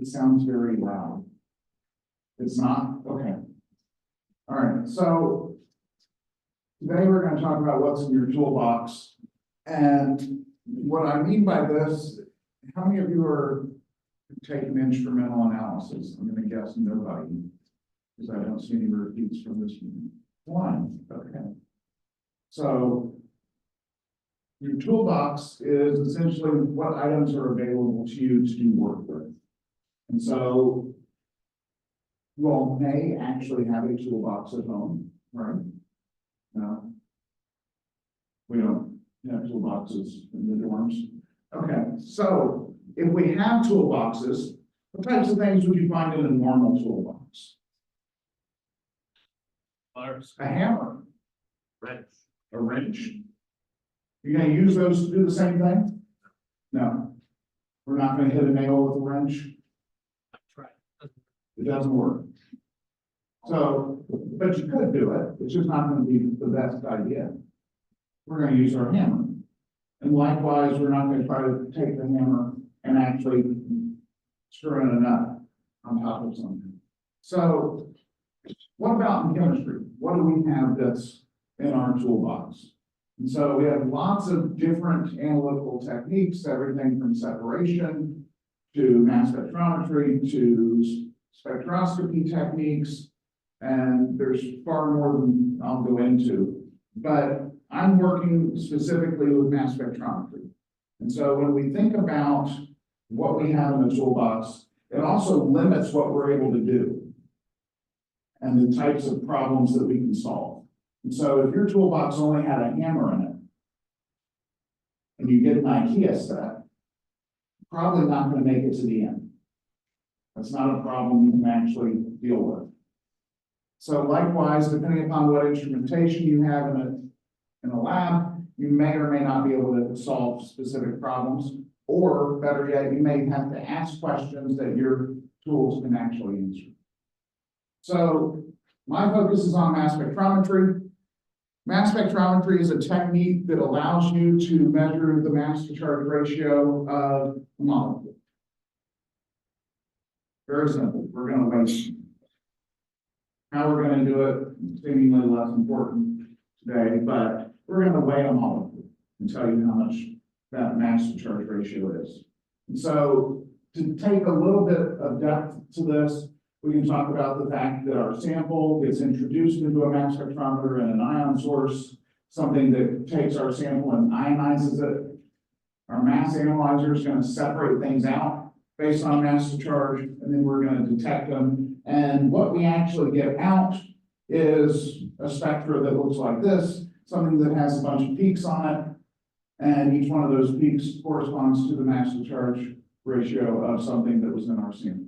It sounds very loud. It's not? Okay. All right, so today we're going to talk about what's in your toolbox. And what I mean by this, how many of you are taking instrumental analysis? I'm going to guess nobody, because I don't see any repeats from this meeting. One, okay. So your toolbox is essentially what items are available to you to do work with. And so you all may actually have a toolbox at home, right? No? We don't have toolboxes in the dorms. Okay, so if we have toolboxes, what types of things would you find in a normal toolbox? A hammer. Wrench. A wrench. You're gonna use those to do the same thing? No. We're not gonna hit a nail with a wrench. Try. It doesn't work. So, but you could do it. It's just not gonna be the best idea. We're gonna use our hammer. And likewise, we're not gonna try to take the hammer and actually screw in a nut on top of something. So, what about in chemistry? What do we have that's in our toolbox? And so we have lots of different analytical techniques, everything from separation to mass spectrometry to spectroscopy techniques. And there's far more than I'll go into, but I'm working specifically with mass spectrometry. And so when we think about what we have in the toolbox, it also limits what we're able to do and the types of problems that we can solve. And so if your toolbox only had a hammer in it, and you get an IKEA set, probably not going to make it to the end. That's not a problem you can actually deal with. So likewise, depending upon what instrumentation you have in a lab, you may or may not be able to solve specific problems, or better yet, you may have to ask questions that your tools can actually answer. So my focus is on mass spectrometry. Mass spectrometry is a technique that allows you to measure the mass to charge ratio of a molecule. Very simple. We're going to wait. How we're going to do it, seemingly less important today, but we're going to weigh a molecule and tell you how much that mass to charge ratio is. And so to take a little bit of depth to this, we can talk about the fact that our sample gets introduced into a mass spectrometer and an ion source, something that takes our sample and ionizes it. Our mass analyzer is going to separate things out based on mass to charge, and then we're going to detect them. And what we actually get out is a spectra that looks like this, something that has a bunch of peaks on it. And each one of those peaks corresponds to the mass to charge ratio of something that was in our sample.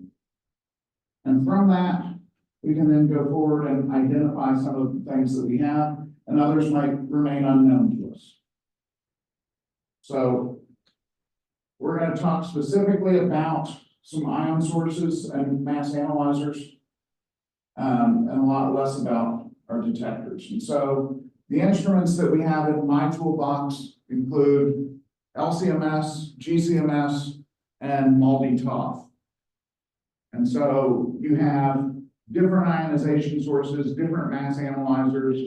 And from that, we can then go forward and identify some of the things that we have, and others might remain unknown to us. So we're going to talk specifically about some ion sources and mass analyzers, and a lot less about our detectors. And so the instruments that we have in my toolbox include LCMS, GCMS, and MALDI-TOF. And so you have different ionization sources, different mass analyzers,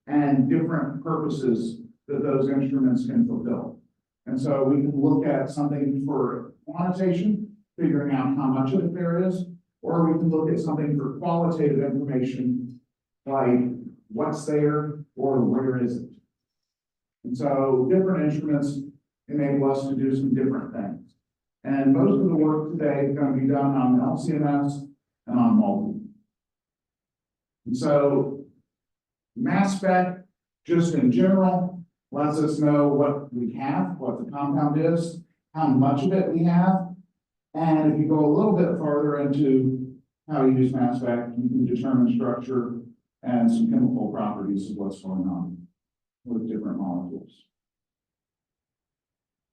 and different purposes that those instruments can fulfill. And so we can look at something for quantitation, figuring out how much of it there is, or we can look at something for qualitative information, like what's there or where is it. And so different instruments enable us to do some different things. And most of the work today is going to be done on LCMS and on MALDI. And so mass spec, just in general, lets us know what we have, what the compound is, how much of it we have. And if you go a little bit farther into how you use mass spec, you can determine structure and some chemical properties of what's going on with different molecules.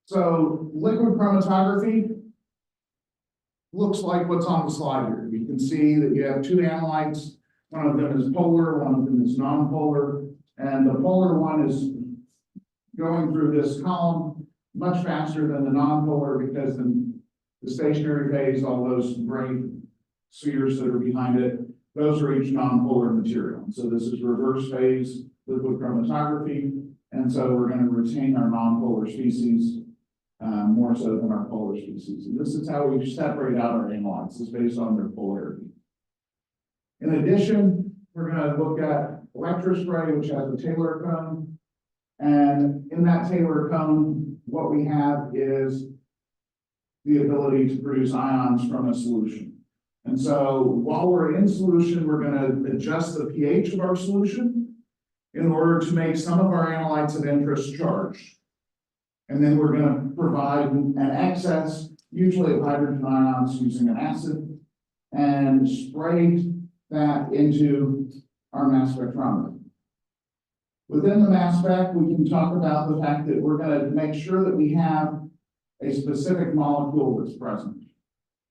So liquid chromatography looks like what's on the slide here. You can see that you have two analytes. One of them is polar, one of them is non-polar. And the polar one is going through this column much faster than the non-polar, because the The stationary phase, all those gray spheres that are behind it, those are each nonpolar material. So this is reverse phase liquid chromatography. And so we're going to retain our nonpolar species more so than our polar species. And this is how we separate out our analytes, is based on their polarity. In addition, we're going to look at electrospray, which has a Taylor cone. And in that Taylor cone, what we have is the ability to produce ions from a solution. And so while we're in solution, we're going to adjust the pH of our solution in order to make some of our analytes of interest charged. And then we're going to provide an excess, usually of hydrogen ions using an acid, and spray that into our mass spectrometer. Within the mass spec, we can talk about the fact that we're going to make sure that we have a specific molecule that's present.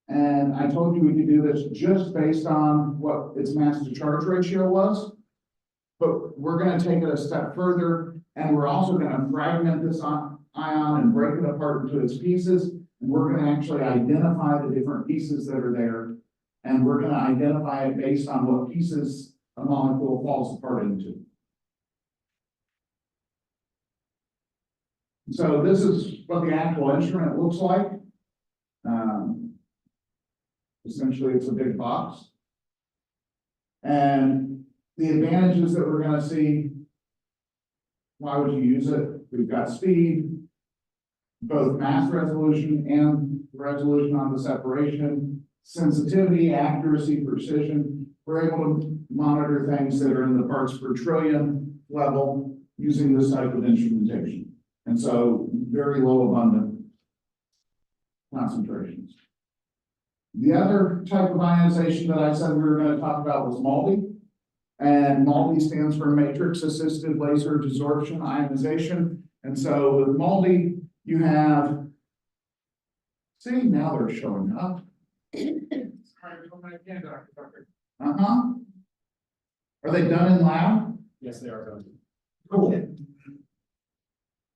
And I told you we could do this just based on what its mass to charge ratio was. But we're going to take it a step further, and we're also going to fragment this ion and break it apart into its pieces. And we're going to actually identify the different pieces that are there. And we're going to identify it based on what pieces a molecule falls apart into. So this is what the actual instrument looks like. Essentially, it's a big box. And the advantages that we're going to see, why would you use it? We've got speed, both mass resolution and resolution on the separation, sensitivity, accuracy, precision. We're able to monitor things that are in the parts per trillion level using this type of instrumentation. And so very low abundant concentrations. The other type of ionization that I said we were going to talk about was MALDI. And MALDI stands for matrix assisted laser desorption ionization. And so with MALDI, you have, see, now they're showing up. Uh-huh. Are they done in lab? Yes, they are done. Cool.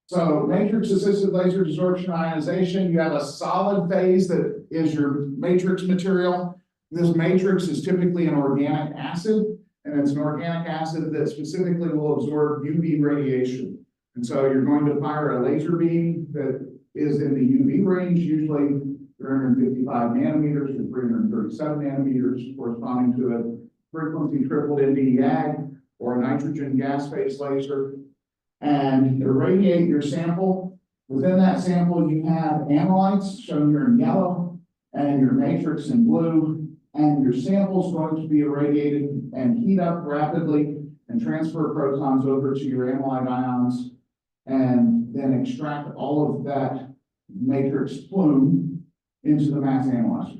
So matrix assisted laser desorption ionization, you have a solid phase that is your matrix material. This matrix is typically an organic acid, and it's an organic acid that specifically will absorb UV radiation. And so you're going to fire a laser beam that is in the UV range, usually 355 nanometers to 337 nanometers, corresponding to a frequency tripled Nd:YAG or a nitrogen gas phase laser. And irradiate your sample. Within that sample, you have analytes shown here in yellow and your matrix in blue. And your sample is going to be irradiated and heat up rapidly and transfer protons over to your analyte ions and then extract all of that matrix plume into the mass analyzer.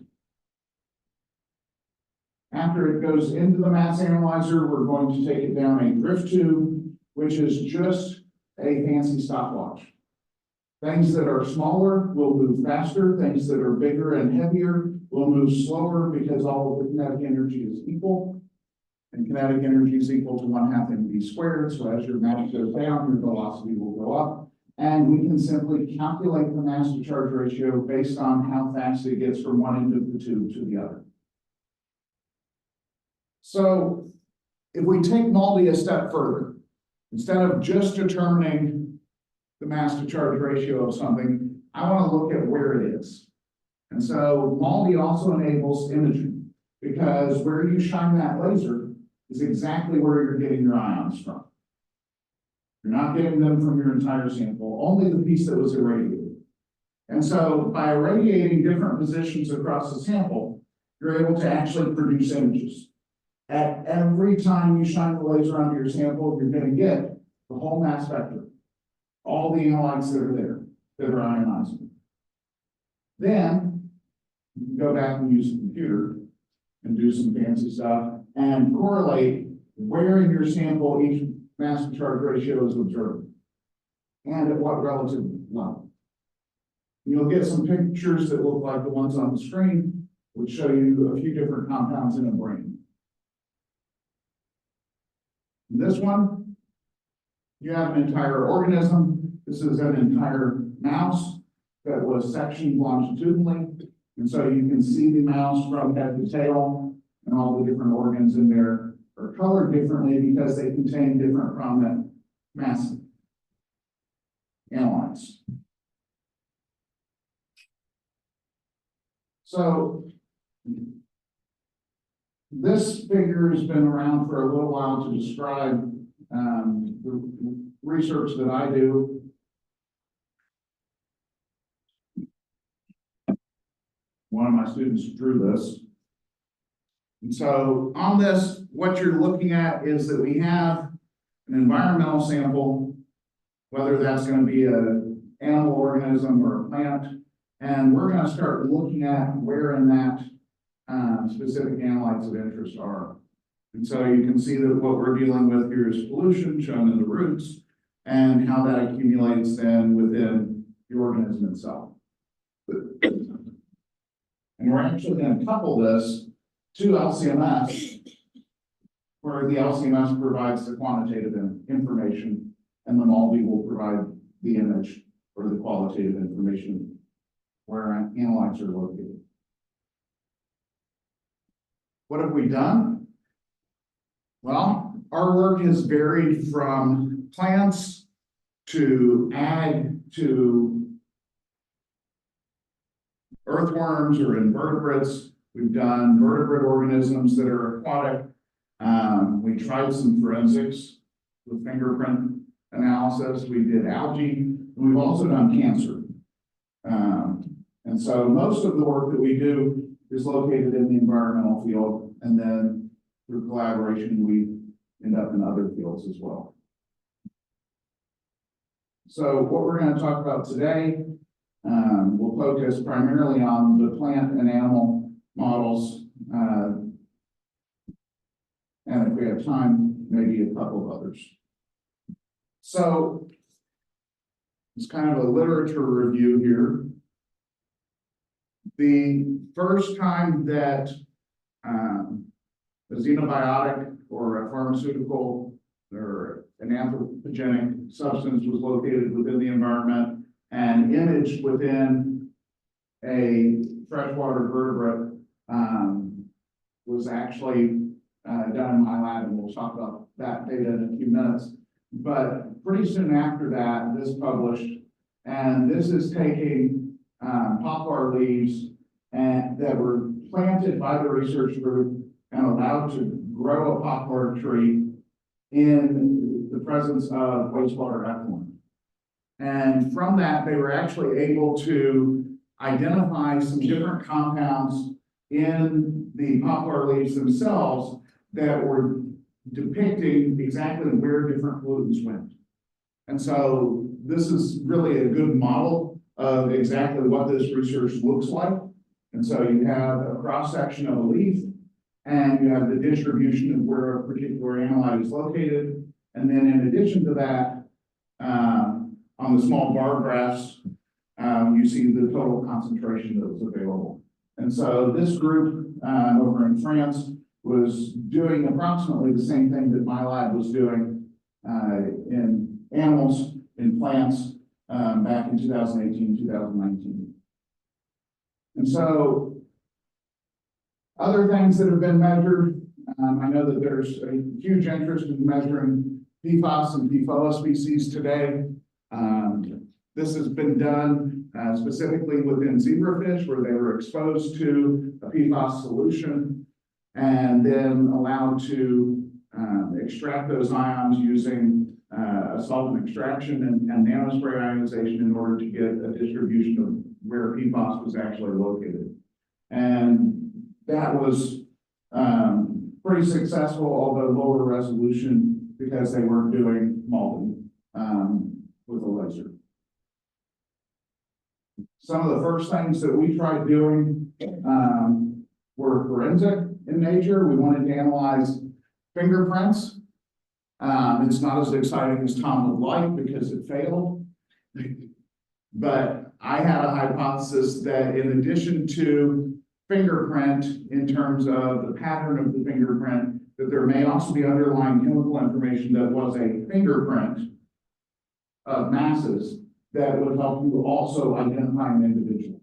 After it goes into the mass analyzer, we're going to take it down a drift tube, which is just a fancy stopwatch. Things that are smaller will move faster. Things that are bigger and heavier will move slower because all of the kinetic energy is equal. And kinetic energy is equal to 1/2 mv squared. So as your mass goes down, your velocity will go up. And we can simply calculate the mass to charge ratio based on how fast it gets from one end of the tube to the other. So if we take MALDI a step further, instead of just determining the mass to charge ratio of something, I want to look at where it is. And so MALDI also enables imaging, because where you shine that laser is exactly where you're getting your ions from. You're not getting them from your entire sample, only the piece that was irradiated. And so by irradiating different positions across the sample, you're able to actually produce images. At every time you shine the laser onto your sample, you're going to get the whole mass spectrum, all the analytes that are there, that are ionizing. Then you can go back and use a computer and do some fancy stuff and correlate where in your sample each mass to charge ratio is observed and at what relative level. You'll get some pictures that look like the ones on the screen, which show you a few different compounds in a brain. This one, you have an entire organism. This is an entire mouse that was sectioned longitudinally. And so you can see the mouse from head to tail, and all the different organs in there are colored differently because they contain different prominent mass analytes. So this figure has been around for a little while to describe the research that I do. One of my students drew this. And so on this, what you're looking at is that we have an environmental sample, whether that's going to be an animal organism or a plant, and we're going to start looking at where in that specific analytes of interest are. And so you can see that what we're dealing with here is pollution shown in the roots and how that accumulates then within the organism itself. And we're actually going to couple this to LCMS, where the LCMS provides the quantitative information and the MALDI will provide the image or the qualitative information where analytes are located. What have we done? Well, our work has varied from plants to ag to earthworms or invertebrates. We've done vertebrate organisms that are aquatic. We tried some forensics with fingerprint analysis. We did algae, and we've also done cancer. And so most of the work that we do is located in the environmental field, and then through collaboration, we end up in other fields as well. So what we're going to talk about today, we'll focus primarily on the plant and animal models, and if we have time, maybe a couple of others. So it's kind of a literature review here. The first time that a xenobiotic or a pharmaceutical or an anthropogenic substance was located within the environment and imaged within a freshwater vertebrate was actually done in my lab, and we'll talk about that data in a few minutes. But pretty soon after that, this published, and this is taking poplar leaves and that were planted by the research group and allowed to grow a poplar tree in the presence of wastewater effluent. And from that, they were actually able to identify some different compounds in the poplar leaves themselves that were depicting exactly where different pollutants went. And so this is really a good model of exactly what this research looks like. And so you have a cross-section of a leaf, and you have the distribution of where a particular analyte is located. And then in addition to that, on the small bar graphs, you see the total concentration that was available. And so this group over in France was doing approximately the same thing that my lab was doing in animals, in plants, back in 2018, 2019. And so other things that have been measured, I know that there's a huge interest in measuring PFAS and PFOA species today. This has been done specifically within zebrafish, where they were exposed to a PFAS solution and then allowed to extract those ions using a solvent extraction and nanospray ionization in order to get a distribution of where PFAS was actually located. And that was pretty successful, although lower resolution, because they weren't doing molding with a laser. Some of the first things that we tried doing were forensic in nature. We wanted to analyze fingerprints. It's not as exciting as Tom would like because it failed. But I had a hypothesis that in addition to fingerprint, in terms of the pattern of the fingerprint, that there may also be underlying chemical information that was a fingerprint of masses that would help you also identify an individual.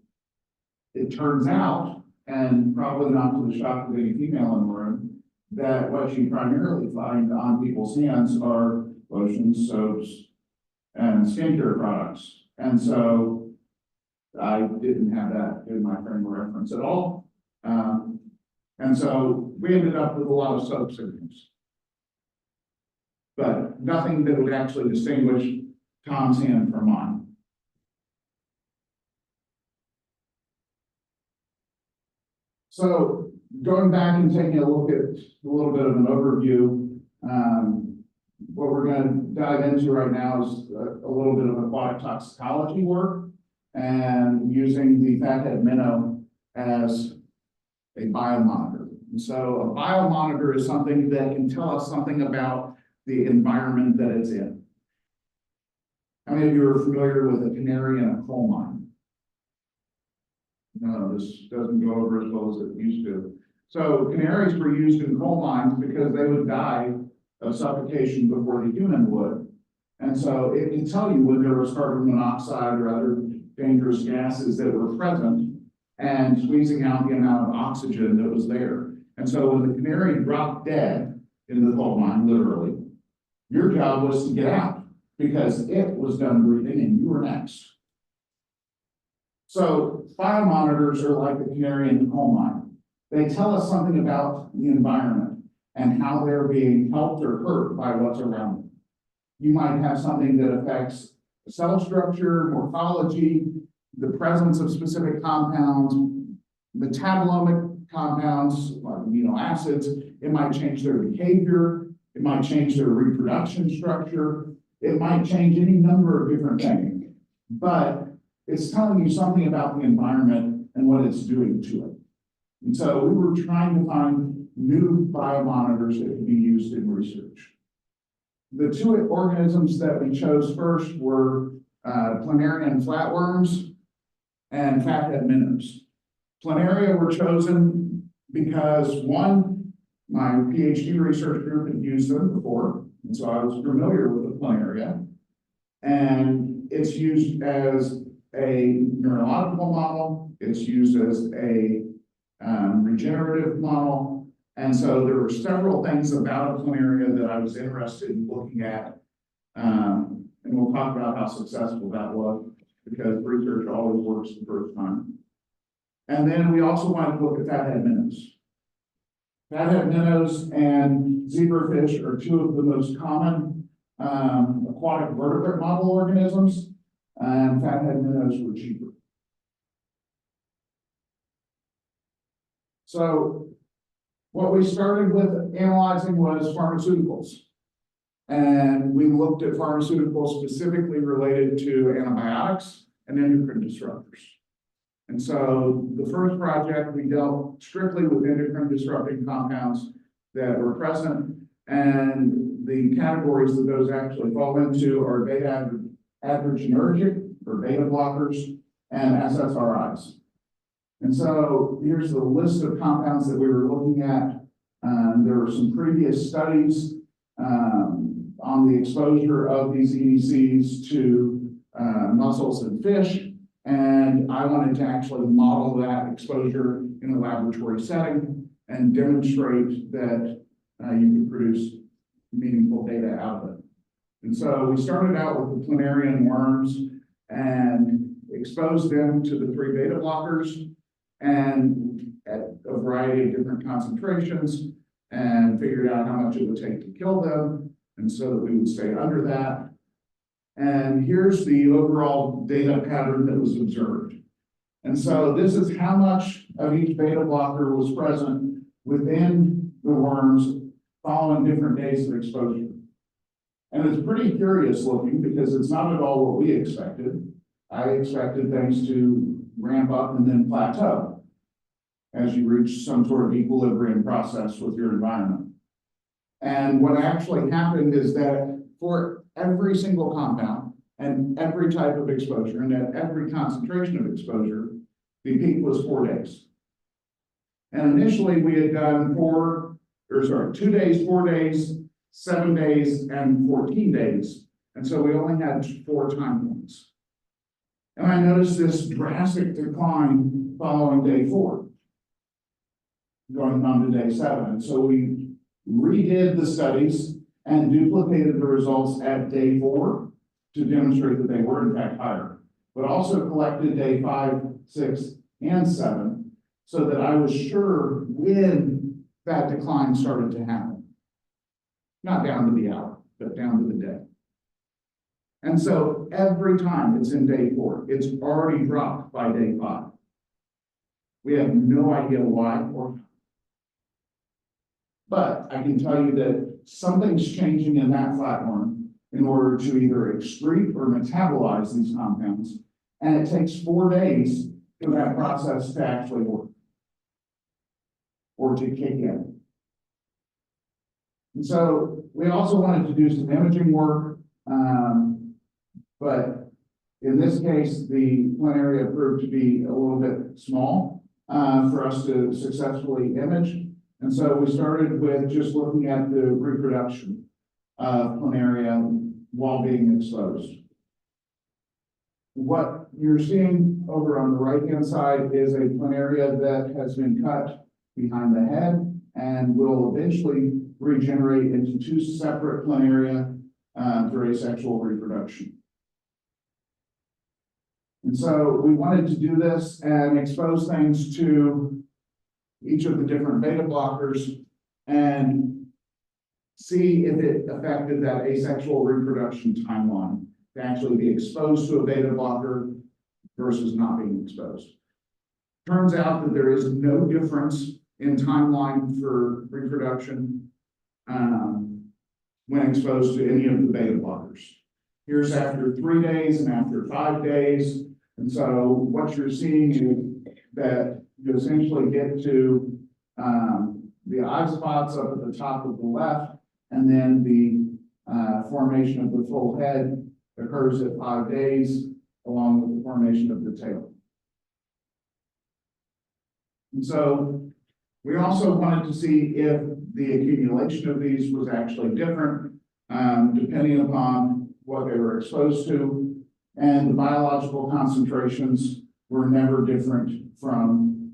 it turns out, and probably not to the shock of any female in the room, that what you primarily find on people's hands are lotions, soaps, and skincare products. And so I didn't have that in my frame of reference at all. And so we ended up with a lot of soap symptoms, but nothing that would actually distinguish Tom's hand from mine. So going back and taking a look at a little bit of an overview, what we're going to dive into right now is a little bit of aquatic toxicology work and using the fathead minnow as a biomonitor. And so a biomonitor is something that can tell us something about the environment that it's in. How many of you are familiar with a canary in a coal mine? No, this doesn't go over as well as it used to. So canaries were used in coal mines because they would die of suffocation before the human would. And so it can tell you when there was carbon monoxide or other dangerous gases that were present and squeezing out the amount of oxygen that was there. And so when the canary dropped dead in the coal mine, literally, your job was to get out because it was done breathing and you were next. So biomonitors are like the canary in the coal mine. They tell us something about the environment and how they're being helped or hurt by what's around them. You might have something that affects cell structure, morphology, the presence of specific compounds, metabolomic compounds, like amino acids. It might change their behavior. It might change their reproduction structure. It might change any number of different things. But it's telling you something about the environment and what it's doing to it. And so we were trying to find new biomonitors that could be used in research. The two organisms that we chose first were planarian flatworms and fathead minnows. Planaria were chosen because one, my PhD research group had used them before, and so I was familiar with the planaria. And it's used as a neurological model, it's used as a regenerative model. And so there were several things about a planaria that I was interested in looking at. And we'll talk about how successful that was, because research always works the first time. And then we also wanted to look at fathead minnows. Fathead minnows and zebrafish are two of the most common aquatic vertebrate model organisms, and fathead minnows were cheaper. So what we started with analyzing was pharmaceuticals. And we looked at pharmaceuticals specifically related to antibiotics and endocrine disruptors. And so the first project, we dealt strictly with endocrine disrupting compounds that were present, and the categories that those actually fall into are beta adrenergic or beta blockers and SSRIs. And so here's the list of compounds that we were looking at. There were some previous studies on the exposure of these EDCs to mussels and fish. And I wanted to actually model that exposure in a laboratory setting and demonstrate that you could produce meaningful data out of it. And so we started out with the planarian worms and exposed them to the 3 beta blockers and at a variety of different concentrations, and figured out how much it would take to kill them, and so that we would stay under that. And here's the overall data pattern that was observed. And so this is how much of each beta blocker was present within the worms following different days of exposure. And it's pretty curious looking because it's not at all what we expected. I expected things to ramp up and then plateau as you reach some sort of equilibrium process with your environment. And what actually happened is that for every single compound and every type of exposure and at every concentration of exposure, the peak was 4 days. And initially we had done 2 days, 4 days, 7 days, and 14 days. And so we only had 4 time points. And I noticed this drastic decline following day 4, going on to day 7. And so we redid the studies and duplicated the results at day 4 to demonstrate that they were in fact higher, but also collected day 5, 6, and 7 so that I was sure when that decline started to happen. Not down to the hour, but down to the day. And so every time it's in day 4, it's already dropped by day 5. We have no idea why or how. But I can tell you that something's changing in that flatworm in order to either excrete or metabolize these compounds. And it takes 4 days for that process to actually work or to kick in. And so we also wanted to do some imaging work, but in this case, the plant area proved to be a little bit small for us to successfully image. And so we started with just looking at the reproduction of planaria while being exposed. What you're seeing over on the right-hand side is a planaria that has been cut behind the head and will eventually regenerate into 2 separate planaria through asexual reproduction. And so we wanted to do this and expose things to each of the different beta blockers and see if it affected that asexual reproduction timeline to actually be exposed to a beta blocker versus not being exposed. Turns out that there is no difference in timeline for reproduction when exposed to any of the beta blockers. Here's after 3 days and after 5 days. And so what you're seeing is that you essentially get to the eye spots up at the top of the left, and then the formation of the full head occurs at 5 days, along with the formation of the tail. And so we also wanted to see if the accumulation of these was actually different, depending upon what they were exposed to, and the biological concentrations were never different from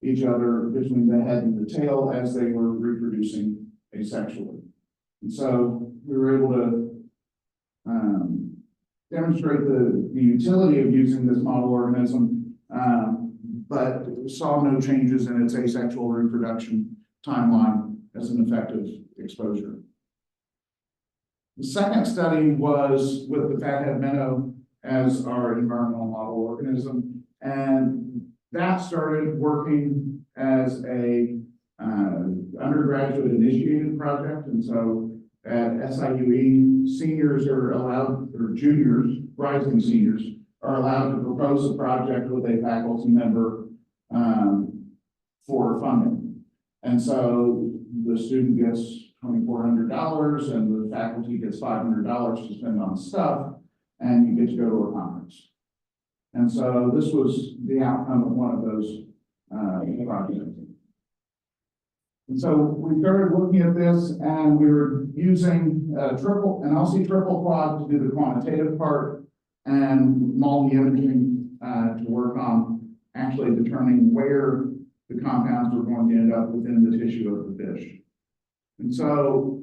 each other between the head and the tail as they were reproducing asexually. And so we were able to demonstrate the utility of using this model organism, but saw no changes in its asexual reproduction timeline as an effective exposure. The second study was with the fathead minnow as our environmental model organism, and that started working as a undergraduate initiated project. And so at SIUE, seniors are allowed, or juniors, rising seniors, are allowed to propose a project with a faculty member for funding. And so the student gets $2,400 and the faculty gets $500 to spend on stuff, and you get to go to a conference. And so this was the outcome of one of those projects. And so we started looking at this, and we were using an LC triple quad to do the quantitative part, and multi-imaging to work on actually determining where the compounds were going to end up within the tissue of the fish. And so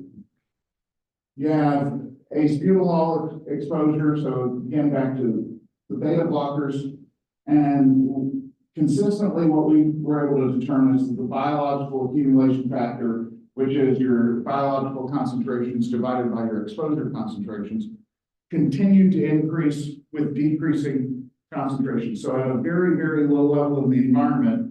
you have acebutolol exposure, so again, back to the beta blockers, and consistently what we were able to determine is that the biological accumulation factor, which is your biological concentrations divided by your exposure concentrations, continued to increase with decreasing concentration. So at a very, very low level in the environment,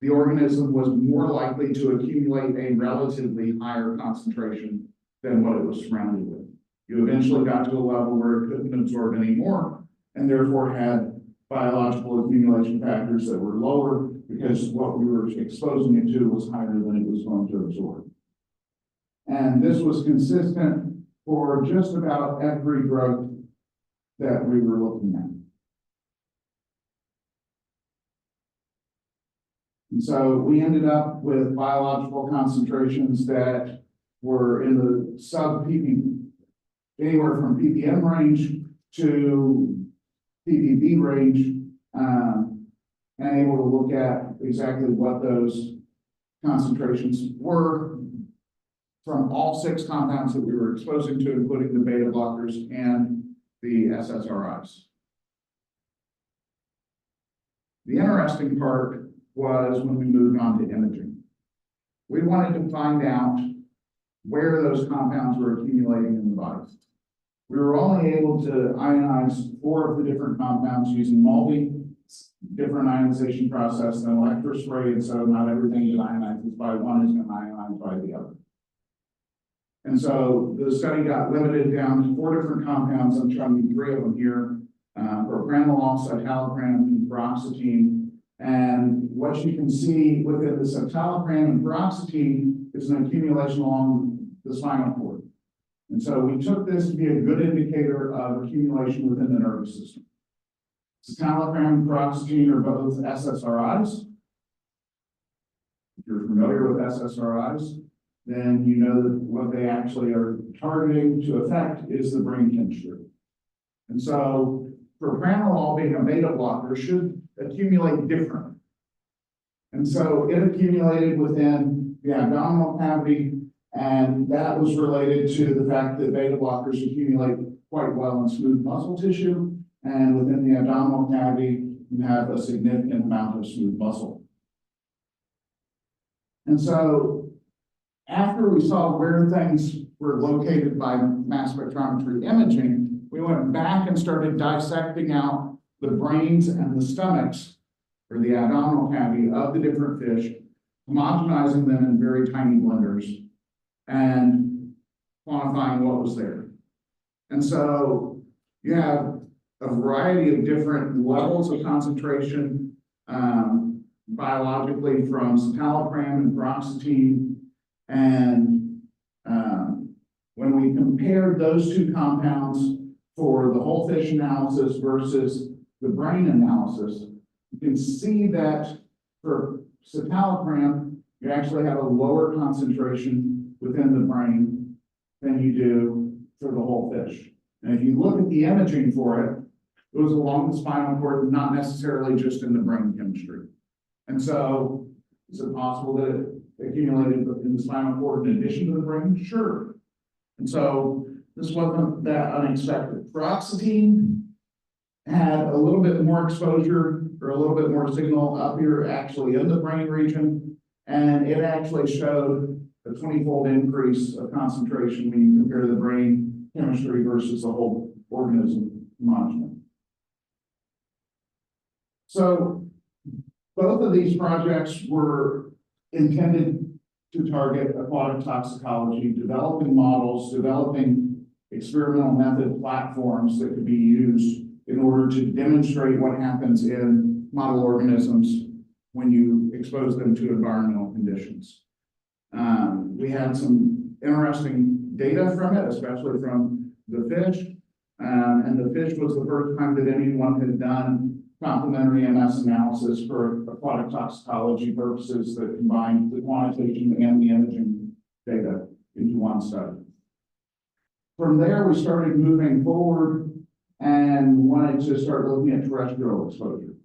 the organism was more likely to accumulate a relatively higher concentration than what it was surrounded with. You eventually got to a level where it couldn't absorb any more, and therefore had biological accumulation factors that were lower because what we were exposing it to was higher than it was going to absorb. And this was consistent for just about every drug that we were looking at. And so we ended up with biological concentrations that were in the sub-ppm, anywhere from ppm range to ppb range, and able to look at exactly what those concentrations were from all 6 compounds that we were exposing to, including the beta blockers and the SSRIs. The interesting part was when we moved on to imaging. We wanted to find out where those compounds were accumulating in the body. We were only able to ionize 4 of the different compounds using different ionization process than electrospray, and so not everything that ionizes by one is going to ionize by the other. And so the study got limited down to 4 different compounds. I'm showing you 3 of them here: propranolol, citalopram, and paroxetine. And what you can see within the citalopram and paroxetine is an accumulation along the spinal cord. And so we took this to be a good indicator of accumulation within the nervous system. Citalopram and paroxetine are both SSRIs. If you're familiar with SSRIs, then you know that what they actually are targeting to affect is the brain chemistry. And so propranolol, being a beta blocker, should accumulate differently. And so it accumulated within the abdominal cavity, and that was related to the fact that beta blockers accumulate quite well in smooth muscle tissue, and within the abdominal cavity, you have a significant amount of smooth muscle. And so after we saw where things were located by mass spectrometry imaging, we went back and started dissecting out the brains and the stomachs, or the abdominal cavity of the different fish, homogenizing them in very tiny blenders, and quantifying what was there. And so you have a variety of different levels of concentration biologically from citalopram and paroxetine. And when we compared those 2 compounds for the whole fish analysis versus the brain analysis, you can see that for citalopram, you actually have a lower concentration within the brain than you do for the whole fish. And if you look at the imaging for it, it was along the spinal cord, not necessarily just in the brain chemistry. And so, is it possible that it accumulated in the spinal cord in addition to the brain? Sure. And so, this wasn't that unexpected. Paroxetine had a little bit more exposure, or a little bit more signal up here actually in the brain region, and it actually showed a 20-fold increase of concentration when you compare the brain chemistry versus the whole organism homogeneity. So both of these projects were intended to target aquatic toxicology, developing models, developing experimental method platforms that could be used in order to demonstrate what happens in model organisms when you expose them to environmental conditions. We had some interesting data from it, especially from the fish. And the fish was the first time that anyone had done complementary MS analysis for aquatic toxicology purposes that combined the quantitation and the imaging data into one study. From there, we started moving forward and wanted to start looking at terrestrial exposure.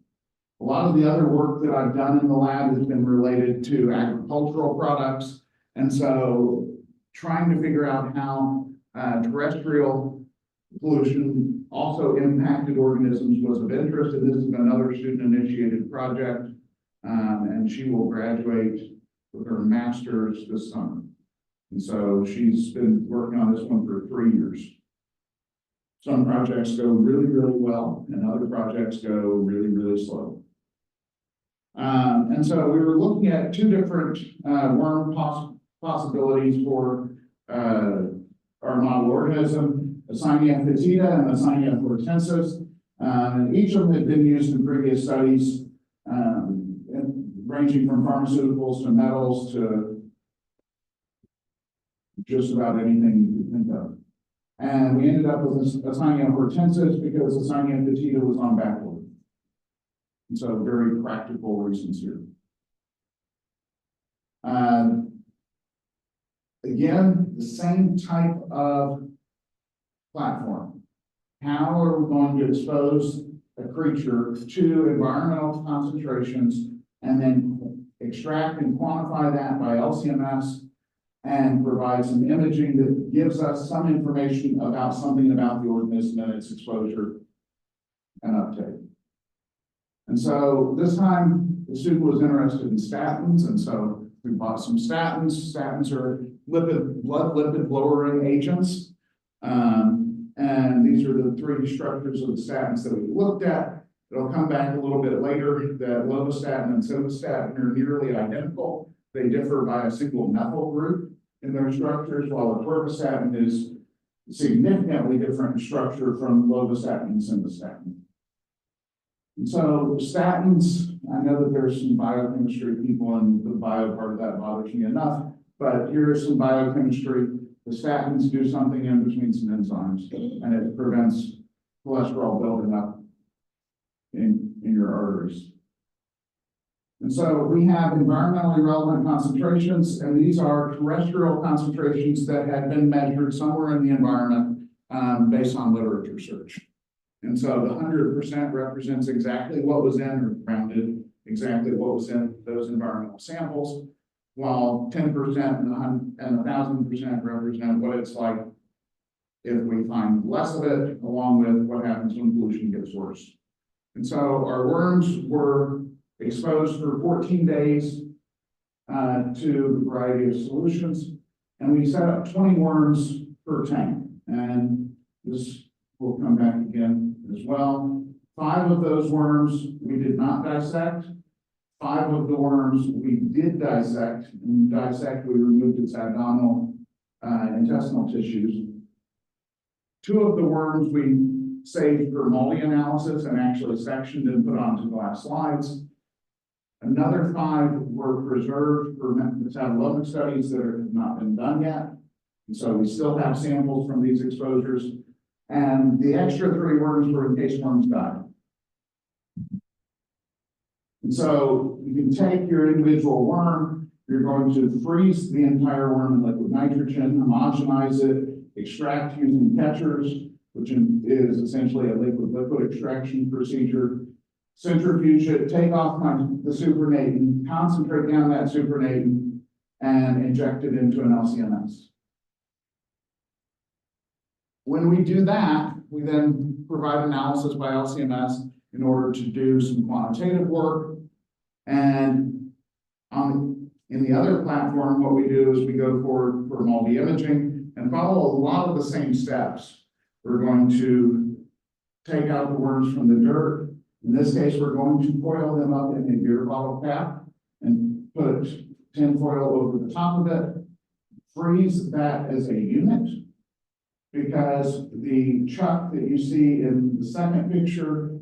A lot of the other work that I've done in the lab has been related to agricultural products. And so trying to figure out how terrestrial pollution also impacted organisms was of interest. And this is another student-initiated project. And she will graduate with her master's this summer. And so she's been working on this one for 3 years. Some projects go really, really well, and other projects go really, really slow. And so we were looking at 2 different worm possibilities for our model organism, Assinia foetida and Assinia hortensis. Each of them had been used in previous studies, ranging from pharmaceuticals to metals to just about anything you could think of. And we ended up with Assinia hortensis because Assinia foetida was on back order. And so very practical reasons here. Again, the same type of platform. How are we going to expose a creature to environmental concentrations and then extract and quantify that by LCMS and provide some imaging that gives us some information about something about the organism and its exposure and uptake. And so this time, the student was interested in statins, and so we bought some statins. Statins are blood lipid lowering agents. And these are the three structures of the statins that we looked at. It'll come back a little bit later that lovastatin and simvastatin are nearly identical. They differ by a single methyl group in their structures, while atorvastatin is significantly different in structure from lovastatin and simvastatin. And so statins, I know that there's some biochemistry people, and the bio part of that bothers me enough, but here is some biochemistry. The statins do something in between some enzymes, and it prevents cholesterol building up in your arteries. And so we have environmentally relevant concentrations, and these are terrestrial concentrations that had been measured somewhere in the environment based on literature search. And so the 100% represents exactly what was in, or rounded exactly what was in those environmental samples, while 10% and 1,000% represent what it's like if we find less of it, along with what happens when pollution gets worse. And so our worms were exposed for 14 days to a variety of solutions, and we set up 20 worms per tank. And this will come back again as well. 5 of those worms we did not dissect. 5 of the worms we did dissect. And dissect, we removed its abdominal intestinal tissues. 2 of the worms we saved for MALDI analysis and actually sectioned and put onto glass slides. Another 5 were preserved for metabolomic studies that have not been done yet. And so we still have samples from these exposures. And the extra 3 worms were in case worms died. And so you can take your individual worm, you're going to freeze the entire worm in liquid nitrogen, homogenize it, extract using catchers, which is essentially a liquid extraction procedure, centrifuge it, take off the supernatant, concentrate down that supernatant, and inject it into an LCMS. When we do that, we then provide analysis by LCMS in order to do some quantitative work. And in the other platform, what we do is we go forward for multi-imaging and follow a lot of the same steps. We're going to take out the worms from the dirt. In this case, we're going to coil them up in a beer bottle cap and put tin foil over the top of it, freeze that as a unit, because the chuck that you see in the second picture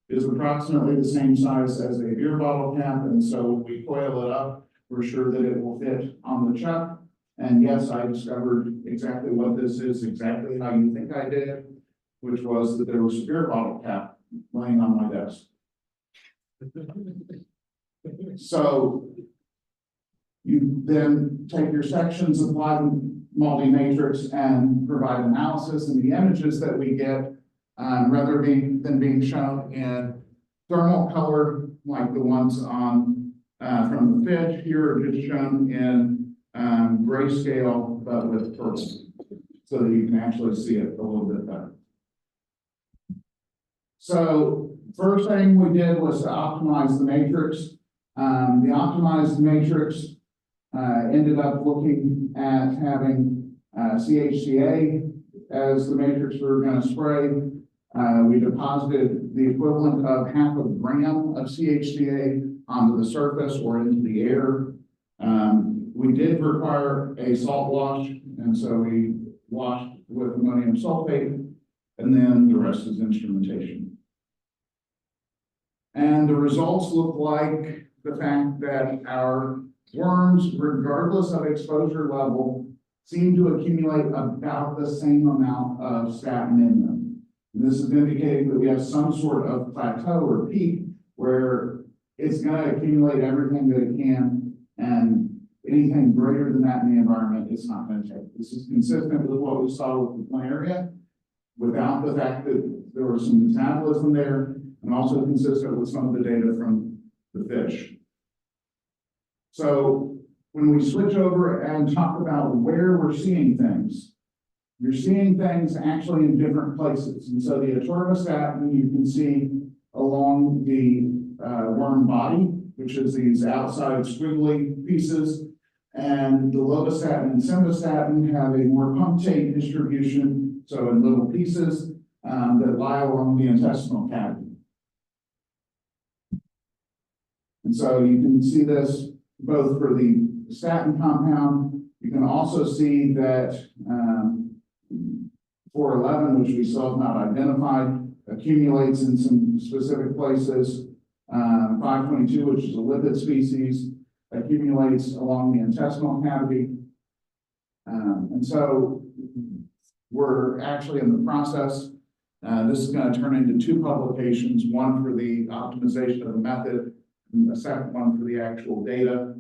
is approximately the same size as a beer bottle cap, and so when we coil it up, we're sure that it will fit on the chuck. And yes, I discovered exactly what this is, exactly how you think I did, which was that there was a beer bottle cap laying on my desk. So you then take your sections, apply the multi-matrix, and provide analysis, and the images that we get, rather than being shown in thermal color, like the ones on from the fish, here are just shown in grayscale, but with purple, so that you can actually see it a little bit better. So first thing we did was to optimize the matrix. The optimized matrix ended up looking at having CHCA as the matrix we were going to spray. We deposited the equivalent of ½ gram of CHCA onto the surface or into the air. We did require a salt wash, and so we washed with ammonium sulfate, and then the rest is instrumentation. And the results look like the fact that our worms, regardless of exposure level, seem to accumulate about the same amount of statin in them. And this is indicating that we have some sort of plateau or peak where it's going to accumulate everything that it can, and anything greater than that in the environment, it's not going to take. This is consistent with what we saw with the planaria, without the fact that there was some metabolism there, and also consistent with some of the data from the fish. So when we switch over and talk about where we're seeing things, you're seeing things actually in different places. And so the atorvastatin you can see along the worm body, which is these outside squiggly pieces, and the lovastatin and simvastatin have a more punctate distribution, so in little pieces that lie along the intestinal cavity. And so you can see this both for the statin compound. You can also see that 411, which we still have not identified, accumulates in some specific places. 522, which is a lipid species, accumulates along the intestinal cavity. And so we're actually in the process. This is going to turn into 2 publications, one for the optimization of the method, and the second one for the actual data.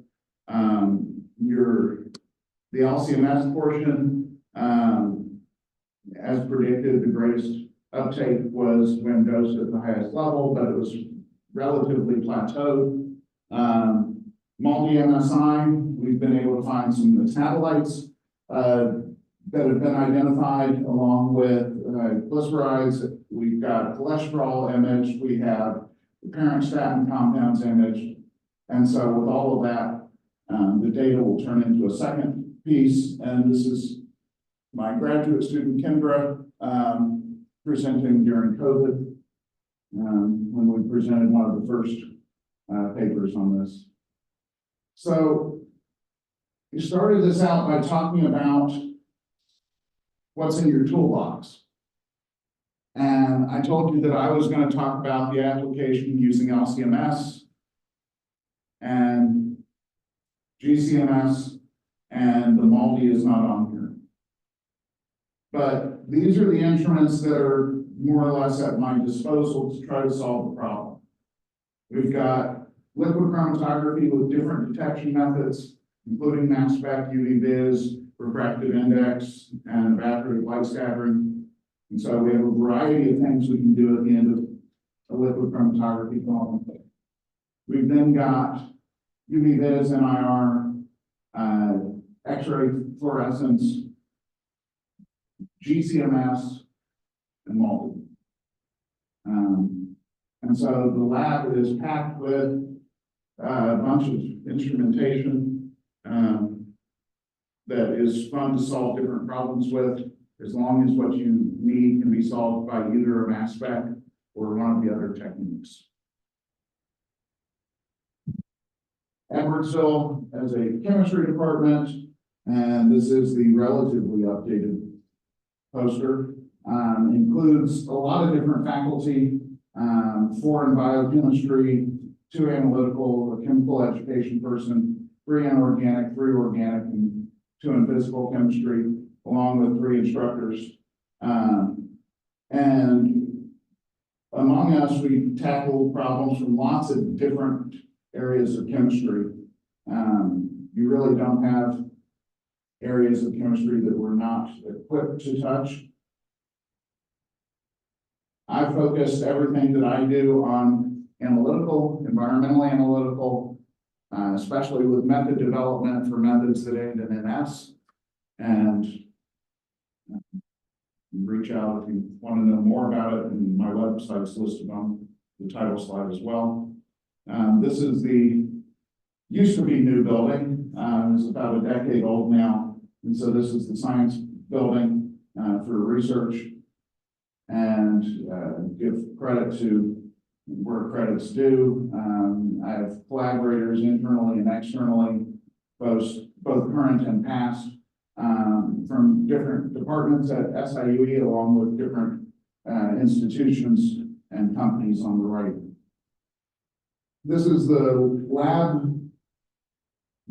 The LCMS portion, as predicted, the greatest uptake was when dosed at the highest level, but it was relatively plateaued. Multi-MSI, we've been able to find some metabolites that have been identified along with glycerides. We've got cholesterol image, we have the parent statin compounds image. And so with all of that, the data will turn into a second piece. And this is my graduate student, Kendra, presenting during COVID, when we presented one of the first papers on this. So we started this out by talking about what's in your toolbox. And I told you that I was going to talk about the application using LCMS and GCMS, and the MALDI is not on here. But these are the instruments that are more or less at my disposal to try to solve the problem. We've got liquid chromatography with different detection methods, including mass spec, UV vis, refractive index, and evaporative light scattering. And so we have a variety of things we can do at the end of a liquid chromatography problem. We've then got UV vis, NIR, X-ray fluorescence, GCMS, and MALDI. And so the lab is packed with a bunch of instrumentation that is fun to solve different problems with, as long as what you need can be solved by either a mass spec or one of the other techniques. Edwardsville as a chemistry department, and this is the relatively updated poster. Includes a lot of different faculty, 4 in biochemistry, 2 analytical, a chemical education person, 3 inorganic, 3 organic, and 2 in physical chemistry, along with 3 instructors. And among us, we tackle problems from lots of different areas of chemistry. You really don't have areas of chemistry that we're not equipped to touch. I focused everything that I do on analytical, environmentally analytical, especially with method development for methods that end in MS. And reach out if you want to know more about it, and my website is listed on the title slide as well. This is the used to be new building. It's about a decade old now. And so this is the science building for research, and give credit to where credit's due. I have collaborators internally and externally, both current and past, from different departments at SIUE, along with different institutions and companies on the right. This is the lab,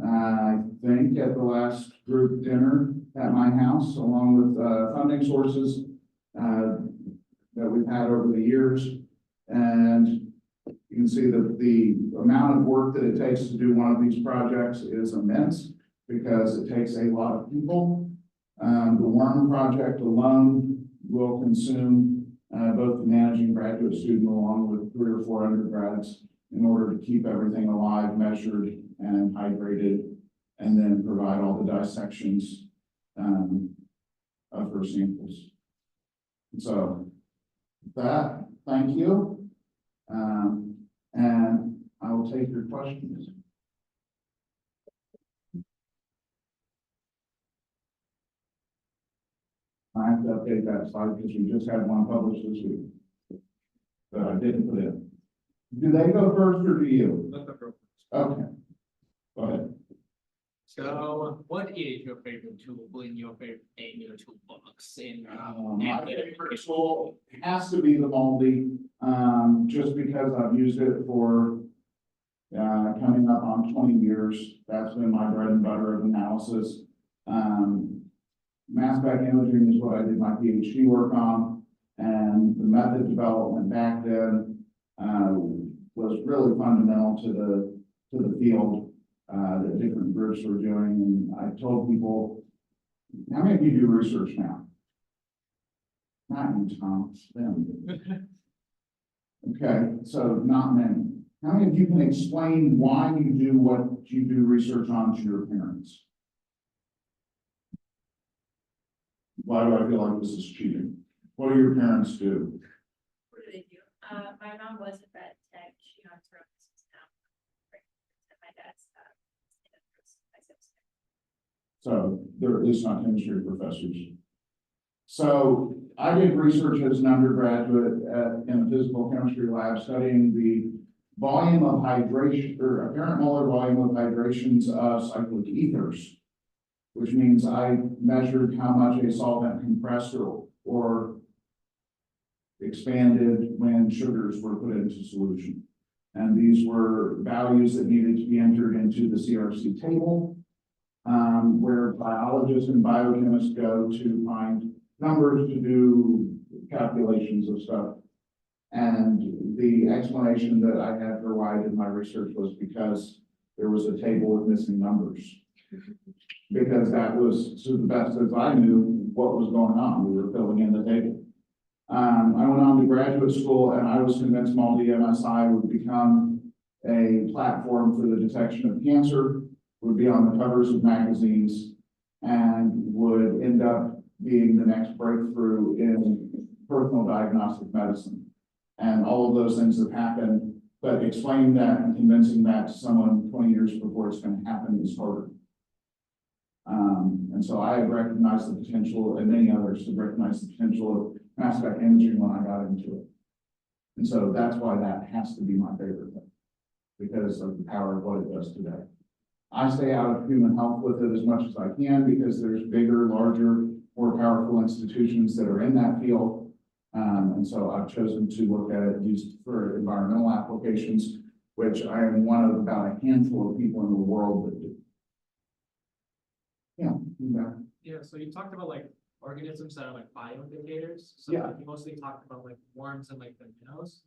I think, at the last group dinner at my house, along with funding sources that we've had over the years. And you can see that the amount of work that it takes to do one of these projects is immense, because it takes a lot of people. The worm project alone will consume both the managing graduate student along with 3 or 4 undergrads in order to keep everything alive, measured, and hydrated, and then provide all the dissections of her samples. So that, thank you. And I will take your questions. I have to update that slide because we just had one published this week that I didn't put in. Do they go first or do you? Let them go first. Okay. Go ahead. So, what is your favorite tool in your toolbox? My favorite tool has to be the Moldy, just because I've used it for coming up on 20 years. That's been my bread and butter of analysis. Mass spec imaging is what I did my PhD work on, and the method development back then was really fundamental to the field that different groups were doing. And I told people, how many of you do research now? Not you, Tom, them. Okay, so not many. How many of you can explain why you do what you do research on to your parents? Why do I feel like this is cheating? What do your parents do? What do they do? My mom was a vet tech. She runs her own business now. And my dad's So they're at least not chemistry professors. So I did research as an undergraduate in a physical chemistry lab studying the volume of hydration or apparent molar volume of hydrations of cyclic ethers, which means I measured how much a solvent compressed or expanded when sugars were put into solution. And these were values that needed to be entered into the CRC table, where biologists and biochemists go to find numbers to do calculations of stuff. And the explanation that I had for why I did my research was because there was a table with missing numbers. Because that was, to the best as I knew, what was going on. We were filling in the table. I went on to graduate school and I was convinced multi-MSI would become a platform for the detection of cancer, would be on the covers of magazines, and would end up being the next breakthrough in personal diagnostic medicine. And all of those things have happened, but explaining that and convincing that to someone 20 years before it's going to happen is harder. And so I have recognized the potential, and many others have recognized the potential of mass spec imaging when I got into it. And so that's why that has to be my favorite thing, because of the power of what it does today. I stay out of human health with it as much as I can because there's bigger, larger, more powerful institutions that are in that field. And so I've chosen to look at it used for environmental applications, which I am one of about a handful of people in the world that do. Yeah, so you talked about like organisms that are like bioindicators. So Yeah. like, you mostly talked about like worms and like the minnows.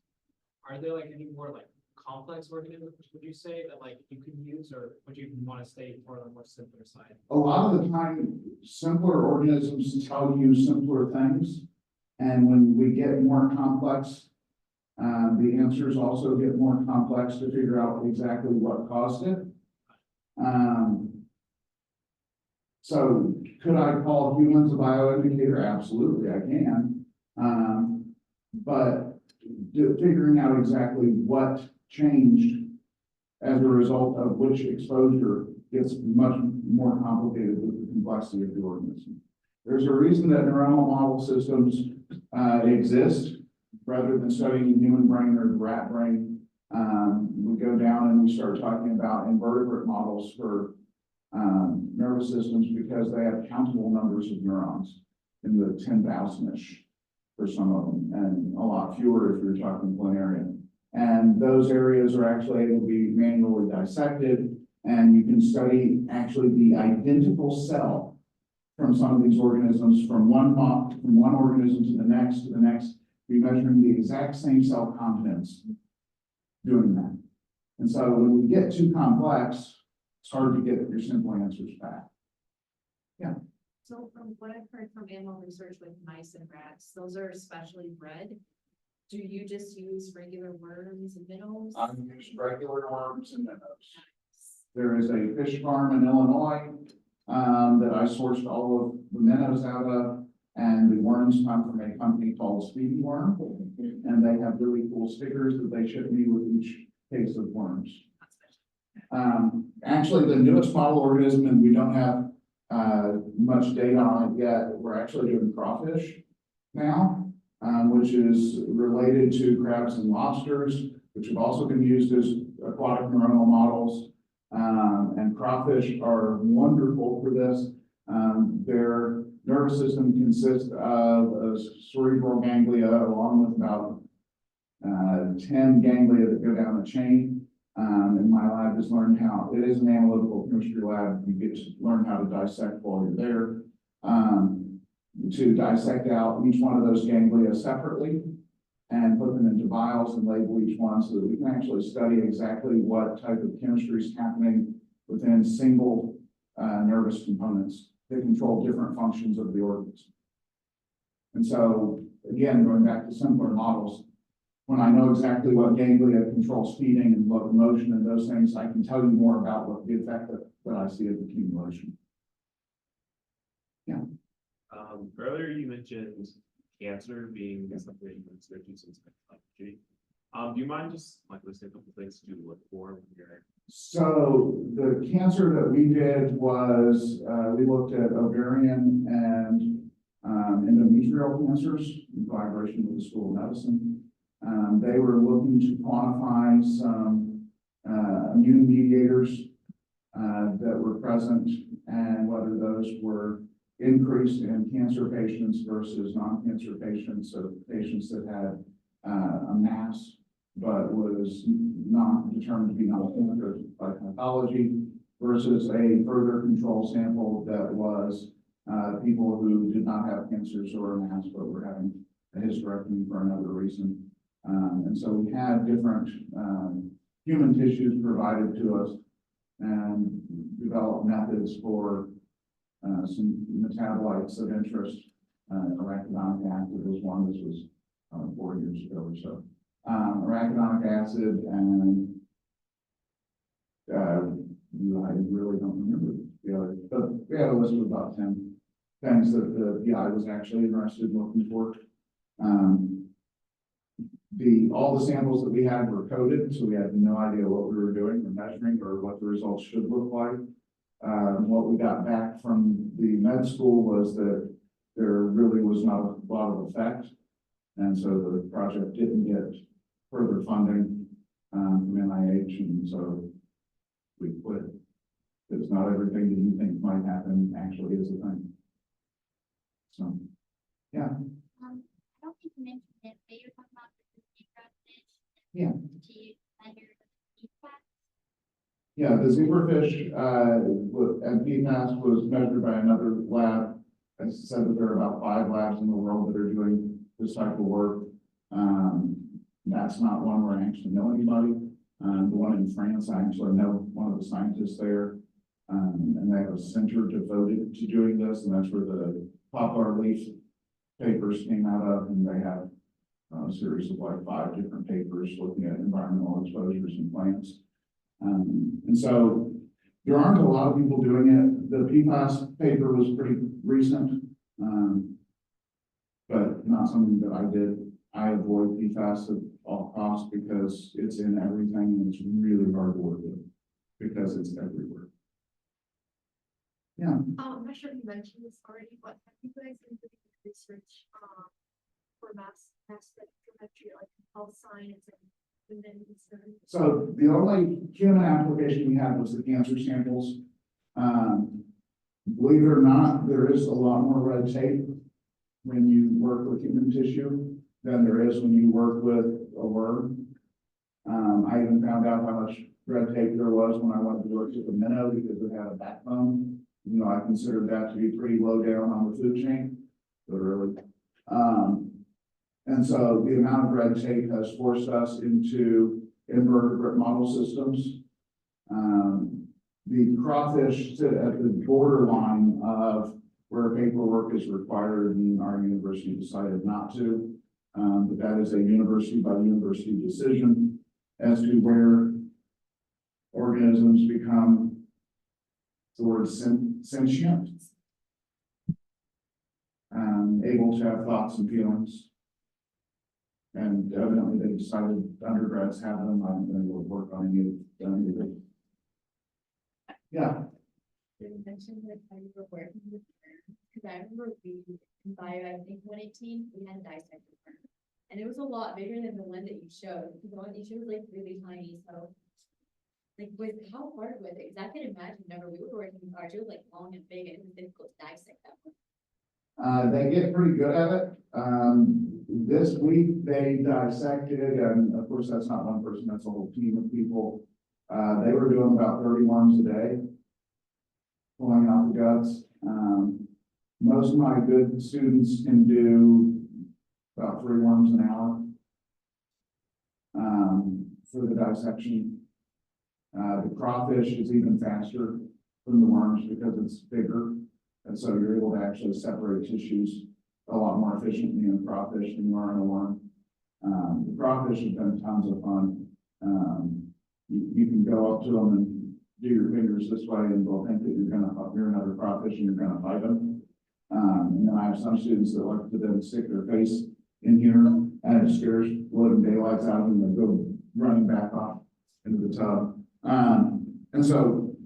Are there like any more like complex organisms, would you say, that like you can use, or would you want to stay more on the more simpler side? A lot of the time, simpler organisms tell you simpler things. And when we get more complex, the answers also get more complex to figure out exactly what caused it. So could I call humans a bioindicator? Absolutely, I can. But figuring out exactly what changed as a result of which exposure gets much more complicated with the complexity of the organism. There's a reason that neuronal model systems exist rather than studying the human brain or the rat brain. We go down and we start talking about invertebrate models for nervous systems because they have countable numbers of neurons in the 10,000-ish for some of them, and a lot fewer if you're talking planarian. And those areas are actually able to be manually dissected, and you can study actually the identical cell from some of these organisms from one organism to the next, be measuring the exact same cell contents doing that. And so when we get too complex, it's hard to get your simple answers back. Yeah. So from what I've heard from animal research with mice and rats, those are especially bred Do you just use regular worms and minnows? I'm using regular worms and minnows. There is a fish farm in Illinois, that I sourced all of the minnows out of, and the worms come from a company called Speedy Worm, and they have really cool stickers that they ship me with each case of worms. Actually, the newest model organism, and we don't have, much data on it yet, we're actually doing crawfish now, which is related to crabs and lobsters, which have also been used as aquatic neuronal models. And crawfish are wonderful for this. Their nervous system consists of a cerebral ganglia along with about 10 ganglia that go down the chain. And my lab has learned how, it is an analytical chemistry lab, you get to learn how to dissect while you're there. To dissect out each one of those ganglia separately and put them into vials and label each one so that we can actually study exactly what type of chemistry is happening within single nervous components that control different functions of the organism. And so, again, going back to simpler models, when I know exactly what ganglia controls feeding and locomotion and those things, I can tell you more about what the effect that I see of accumulation. Earlier you mentioned cancer being something you consider using spectrometry. Do you mind just like listing a couple things to look for when you're? So the cancer that we did was, we looked at ovarian and endometrial cancers in collaboration with the School of Medicine. They were looking to quantify some immune mediators that were present and whether those were increased in cancer patients versus non-cancer patients, so patients that had a mass but was not determined to be non-cancer by pathology versus a further control sample that was people who did not have cancers or a mass but were having a hysterectomy for another reason. And so we had different human tissues provided to us and developed methods for some metabolites of interest. Arachidonic acid was one. This was 4 years ago or so. Arachidonic acid and I really don't remember the other, but we had a list of about 10 things that the PI was actually interested in looking for. All the samples that we had were coded, so we had no idea what we were doing or measuring or what the results should look like. What we got back from the med school was that there really was not a lot of effect. And so the project didn't get further funding from NIH, and so we quit. It's not everything that you think might happen actually is a thing. So, yeah. I don't think you mentioned it, but you were talking about the zebrafish. Yeah. To measure the PFAS. Yeah, the zebrafish and PFAS was measured by another lab. I said that there are about 5 labs in the world that are doing this type of work. That's not one where I actually know anybody. The one in France, I actually know one of the scientists there. And they have a center devoted to doing this, and that's where the poplar leaf papers came out of, and they have a series of like 5 different papers looking at environmental exposures in plants. And so there aren't a lot of people doing it. The PFAS paper was pretty recent, but not something that I did. I avoid PFAS at all costs because it's in everything and it's really hard to work with because it's everywhere. Yeah. I'm not sure if you mentioned this already, but have you guys been doing research for mass spectrometry, like health science and then research? So the only human application we had was the cancer samples. Believe it or not, there is a lot more red tape when you work with human tissue than there is when you work with a worm. I even found out how much red tape there was when I went to work with a minnow because it had a backbone. You know, I considered that to be pretty low down on the food chain, literally. And so the amount of red tape has forced us into invertebrate model systems. The crawfish sit at the borderline of where paperwork is required, and our university decided not to. But that is a university by university decision as to where organisms become the word sentient, able to have thoughts and feelings. And evidently they decided undergrads have them. I'm going to work on any of it. Yeah, You mentioned that how you were working with worms, because I remember we, in bio, I think 118, we had a dissected worm. And it was a lot bigger than the one that you showed, because the one that you showed was like really tiny, so. Like, with how hard was it? Because I can imagine, whenever we were working with ours, it was like long and big, and it was difficult to dissect that one. they get pretty good at it. This week they dissected, and of course, that's not one person, that's a whole team of people. They were doing about 30 worms a day, pulling out the guts. Most of my good students can do about 3 worms an hour for the dissection. The crawfish is even faster than the worms because it's bigger. And so you're able to actually separate tissues a lot more efficiently in a crawfish than you are in a worm. The crawfish have been tons of fun. You can go up to them and do your fingers this way and they'll think that you're another crawfish and you're gonna fight them. And then I have some students that like to then stick their face in here and it scares living daylights out of them and they go running back off into the tub. And so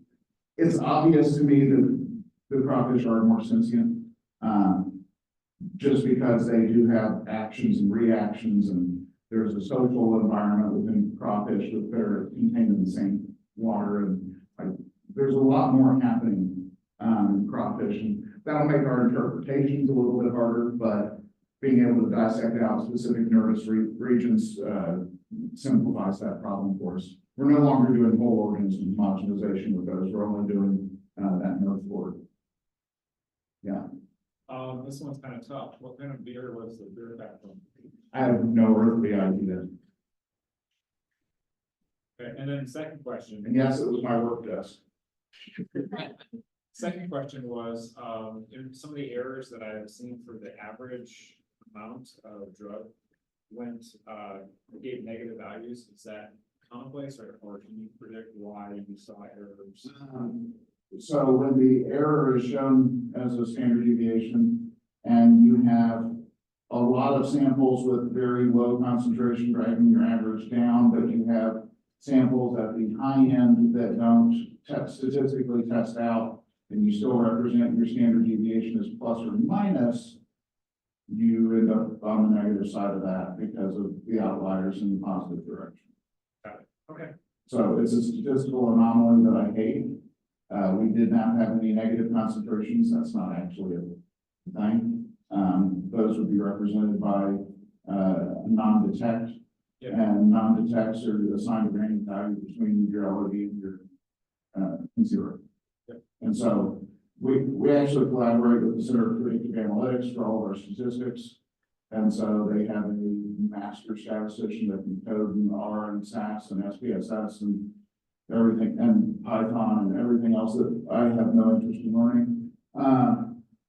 it's obvious to me that the crawfish are more sentient, just because they do have actions and reactions, and there's a social environment within crawfish that they're contained in the same water, and like there's a lot more happening in crawfish, and that'll make our interpretations a little bit harder, but being able to dissect out specific nervous regions simplifies that problem for us. We're no longer doing whole organism homogenization with those. We're only doing that nerve cord. Yeah. This one's kind of tough. What kind of beer was the beer back from? I have no earthly idea. Okay, and then second question. And yes, it was my work desk. Second question was, in some of the errors that I've seen for the average amount of drug went, gave negative values, is that commonplace or can you predict why you saw errors? So when the error is shown as a standard deviation and you have a lot of samples with very low concentration dragging your average down, but you have samples at the high end that don't statistically test out, and you still represent your standard deviation as plus or minus, you end up on the negative side of that because of the outliers in the positive direction. Okay. So it's a statistical anomaly that I hate. We did not have any negative concentrations. That's not actually a thing. Those would be represented by non-detect. Yeah. And non-detects are assigned a random value between your LOD and your zero. Yep. And so we actually collaborate with the Center for Predictive Analytics for all of our statistics. And so they have a master statistician that can code in R and SAS and SPSS and everything, and Python and everything else that I have no interest in learning.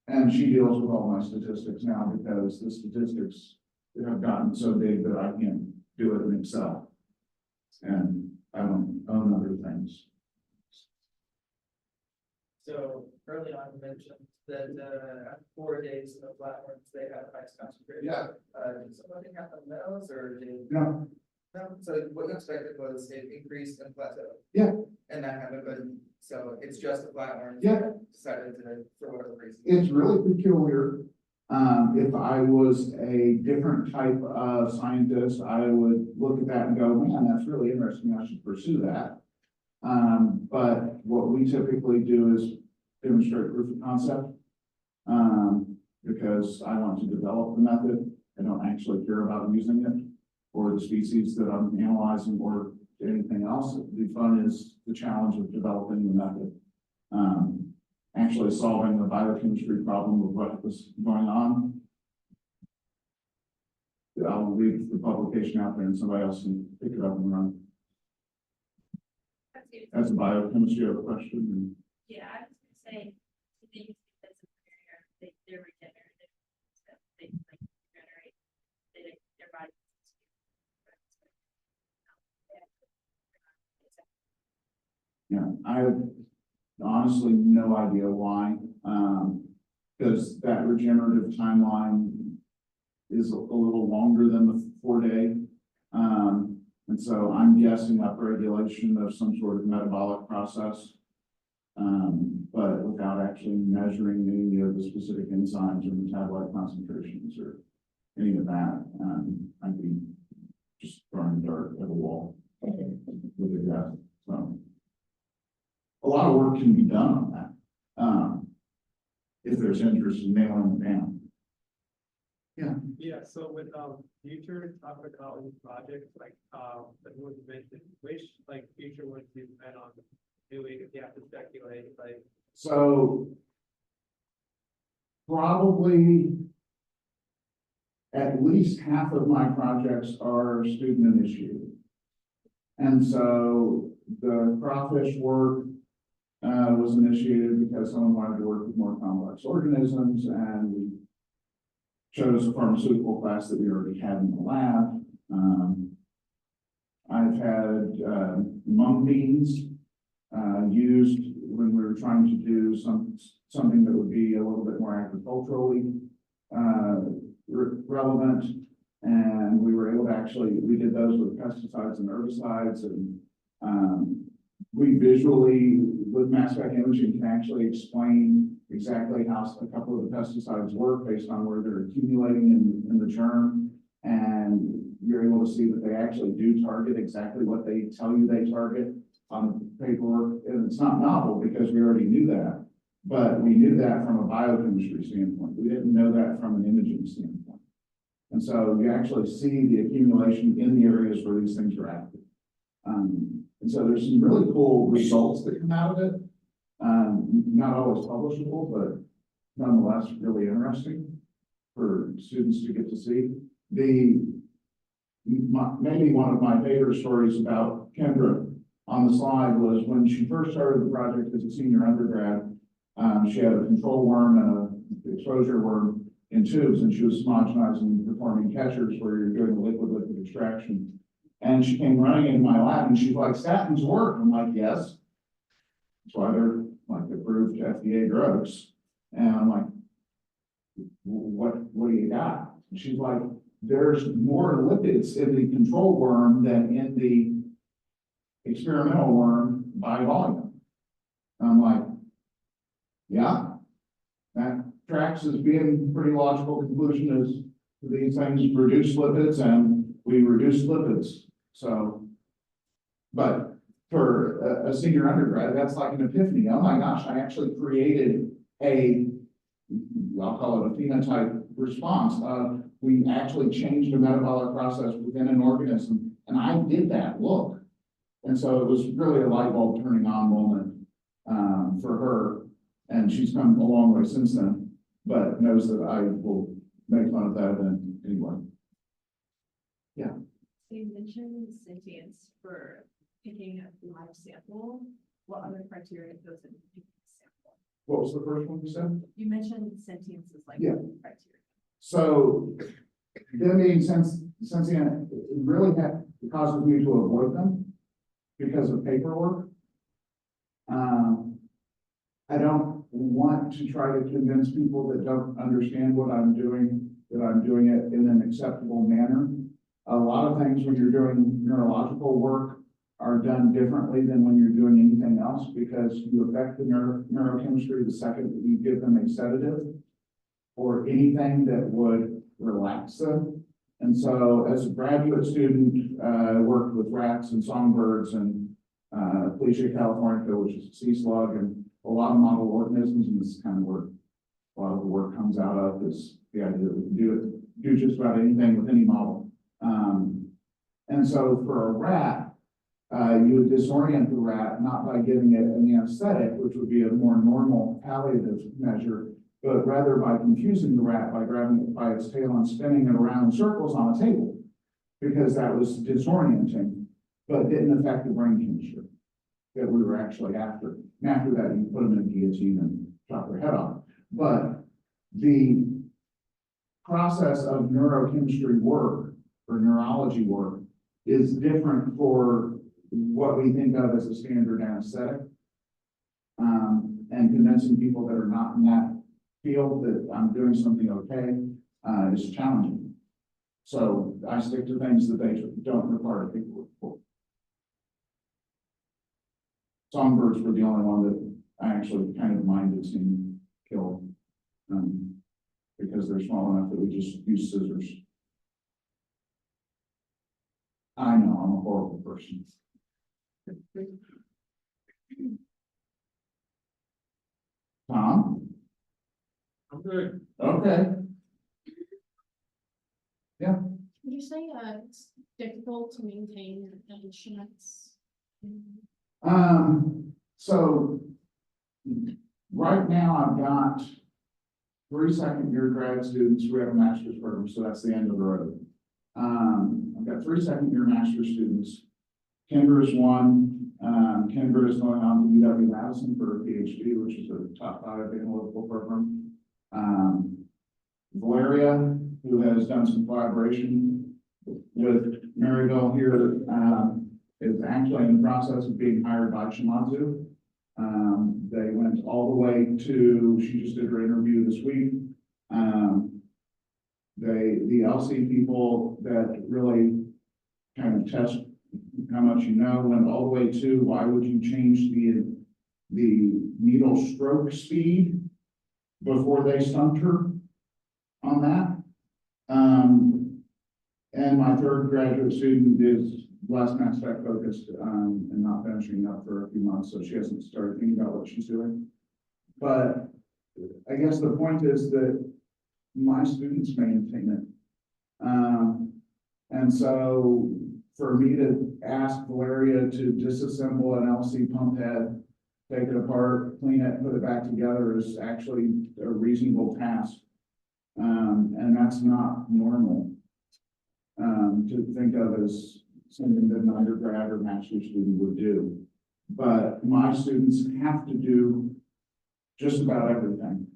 And she deals with all my statistics now because the statistics have gotten so big that I can't do it in Excel. And I don't own other things. So early on, you mentioned that, 4 days of flatworms, they had a highest concentration. Yeah. Did something happen in those, or did? No. No, so what you expected was it increased and plateau. Yeah. And that happened, but, so it's just the flatworms. Yeah. that Decided to, for whatever reason. It's really peculiar. If I was a different type of scientist, I would look at that and go, man, that's really interesting. I should pursue that. But what we typically do is demonstrate proof of concept. Because I want to develop the method. I don't actually care about using it or the species that I'm analyzing or anything else. The fun is the challenge of developing the method. Actually solving the biochemistry problem of what was going on. I'll leave the publication out there and somebody else can pick it up and run. That's a biochemistry of a question. Yeah, I was gonna say, they use because of their, they're regenerative, so they like regenerate. They Yeah, I have honestly no idea why, because that regenerative timeline is a little longer than the 4-day. And so I'm guessing upregulation of some sort of metabolic process. But without actually measuring any of the specific enzymes or metabolite concentrations or any of that, I'd be just throwing dirt at a wall with a guess, so. A lot of work can be done on that, if there's interest in nailing it down. Yeah, so with, future toxicology projects, like, that was mentioned, which, like, future ones you plan on doing, if you have to speculate, like, So probably at least half of my projects are student initiated. And so the crawfish work was initiated because someone wanted to work with more complex organisms, and we chose a pharmaceutical class that we already had in the lab. I've had mung beans used when we were trying to do something that would be a little bit more agriculturally relevant. And we were able to we did those with pesticides and herbicides, and we visually, with mass spec imaging, can actually explain exactly how a couple of the pesticides work based on where they're accumulating in the germ. And you're able to see that they actually do target exactly what they tell you they target on paperwork. And it's not novel because we already knew that, but we knew that from a biochemistry standpoint. We didn't know that from an imaging standpoint. And so you actually see the accumulation in the areas where these things are active. And so there's some really cool results that come out of it. Not always publishable, but nonetheless really interesting for students to get to see. Maybe one of my favorite stories about Kendra on the slide was when she first started the project as a senior undergrad. She had a control worm and an exposure worm in tubes, and she was homogenizing and performing catchers where you're doing liquid extraction. And she came running into my lab and she's like, "Statins work." I'm like, "Yes. That's why they're like approved FDA drugs." And I'm like, what do you got? And she's like, "There's more lipids in the control worm than in the experimental worm by volume." And I'm like, yeah, that tracks as being pretty logical conclusion is these things reduce lipids and we reduce lipids. So, but for a senior undergrad, that's like an epiphany. Oh my gosh, I actually created I'll call it a phenotype response. We actually changed a metabolic process within an organism, and I did that, look. And so it was really a light bulb turning on moment for her, and she's come a long way since then, but knows that I will make fun of that event anyway. Yeah. You mentioned sentience for picking a live sample. What other criteria goes into picking a sample? What was the first one you said? You mentioned sentience is like Yeah. criteria. So, them being sentient, it really causes me to avoid them because of paperwork. I don't want to try to convince people that don't understand what I'm doing, that I'm doing it in an acceptable manner. A lot of things when you're doing neurological work are done differently than when you're doing anything else, because you affect the neurochemistry the second that you give them a sedative or anything that would relax them. And so as a graduate student, I worked with rats and songbirds and Felicia californica, which is a sea slug, and a lot of model organisms, and this is kind of where a lot of the work comes out of, is the idea that we can do just about anything with any model. And so for a rat, you would disorient the rat, not by giving it an anesthetic, which would be a more normal palliative measure, but rather by confusing the rat by grabbing it by its tail and spinning it around in circles on a table, because that was disorienting, but didn't affect the brain chemistry that we were actually after. And after that, you put them in a guillotine and chop their head off. But the process of neurochemistry work or neurology work is different for what we think of as a standard anesthetic. And convincing people that are not in that field that I'm doing something okay, is challenging. So I stick to things that they don't require people for. Songbirds were the only one that I actually kind of minded seeing killed. Because they're small enough that we just use scissors. I know, I'm a horrible person. Tom? I'm good. Okay. Would you say it's difficult to maintain instruments? So right now I've got 3 second-year grad students. We have a master's program, so that's the end of the road. I've got 3 second-year master's students. Kendra is one. Kendra is going on to UW-Madison for a PhD, which is a top 5 analytical program. Valeria, who has done some collaboration with Maryville here, is actually in the process of being hired by Shimadzu. They went all the way to, she just did her interview this week. The LC people that really kind of test how much you know, went all the way to, why would you change the needle stroke speed before they stumped her on that? And my 3rd graduate student is less mass spec focused, and not finishing up for a few months, so she hasn't started thinking about what she's doing. But I guess the point is that my students maintain it. And so for me to ask Valeria to disassemble an LC pump head, take it apart, clean it, put it back together is actually a reasonable task. And that's not normal to think of as something that an undergrad or master's student would do. But my students have to do just about everything.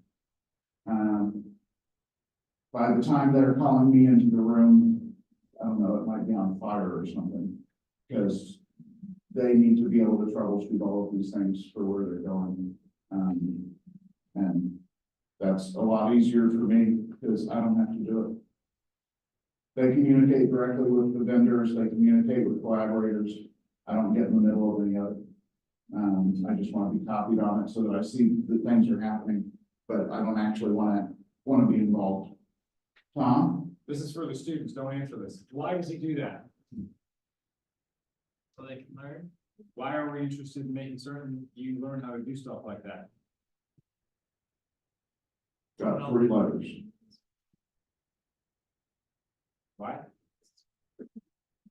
By the time they're calling me into the room, I don't know, it might be on fire or something, because they need to be able to troubleshoot all of these things for where they're going. And that's a lot easier for me because I don't have to do it. They communicate directly with the vendors, they communicate with collaborators. I don't get in the middle of any of it. I just want to be copied on it so that I see that things are happening, but I don't actually want to be involved. Tom? This is for the students, don't answer this. Why does he do that? So they can learn. Why are we interested in making certain you learn how to do stuff like that? Got 3 letters. Why?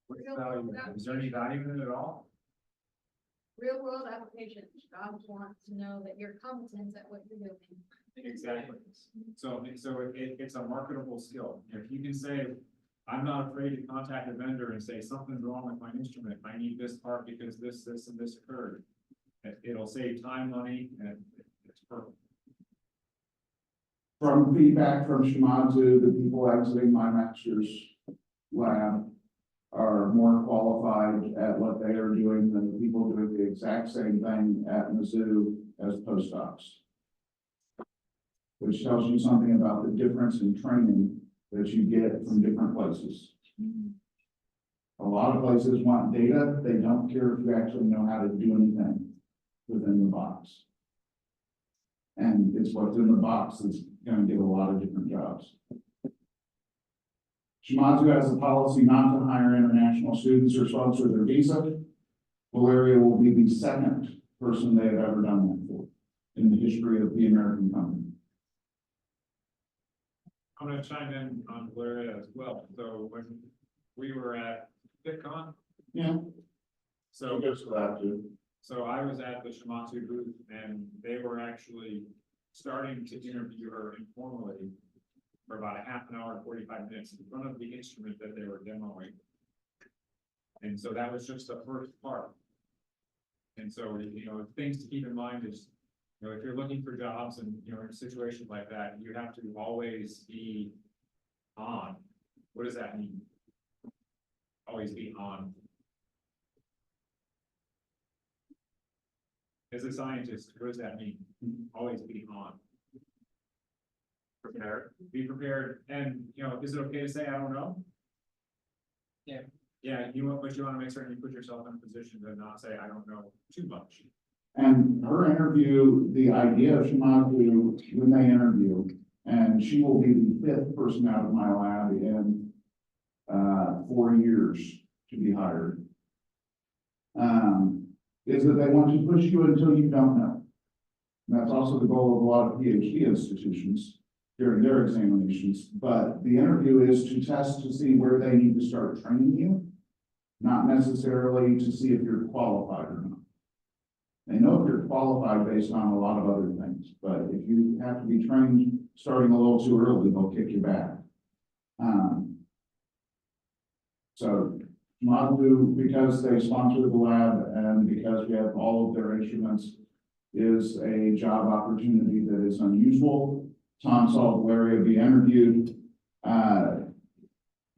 What's the value in it? Is there any value in it at all? Real world applications, jobs want to know that you're competent at what you're doing. Exactly. So it's a marketable skill. If you can say, I'm not afraid to contact a vendor and say something's wrong with my instrument. I need this part because this, and this occurred. It'll save time, money, and it's perfect. From feedback from Shimadzu, the people exiting my master's lab are more qualified at what they are doing than the people doing the exact same thing at Mizzou as postdocs. Which tells you something about the difference in training that you get from different places. A lot of places want data, they don't care if you actually know how to do anything within the box. And it's what's in the box that's going to get a lot of different jobs. Shimadzu has a policy not to hire international students or sponsor their visa. Valeria will be the 2nd person they have ever done that for in the history of the American company. I'm gonna chime in on Valeria as well. So when we were at FitCon, Yeah. so goes to that too. So I was at the Shimadzu booth and they were actually starting to interview her informally for about a half an hour, 45 minutes in front of the instrument that they were demoing. And so that was just the first part. And so, things to keep in mind is, if you're looking for jobs and, in a situation like that, you have to always be on. What does that mean? Always be on. As a scientist, what does that mean? Always be on, Prepare. be prepared, and, you know, is it okay to say, I don't know? Yeah. Yeah, but you wanna make certain you put yourself in a position to not say, I don't know too much. And her interview, the idea of Shimazu, when they interview, and she will be the fifth person out of my lab in 4 years to be hired. Is that they want to push you until you don't know. And that's also the goal of a lot of PhD institutions during their examinations, but the interview is to test to see where they need to start training you, not necessarily to see if you're qualified or not. They know if you're qualified based on a lot of other things, but if you have to be trained starting a little too early, they'll kick you back. So Madu, because they sponsor the lab and because we have all of their instruments, is a job opportunity that is unusual. Tom saw Valeria be interviewed.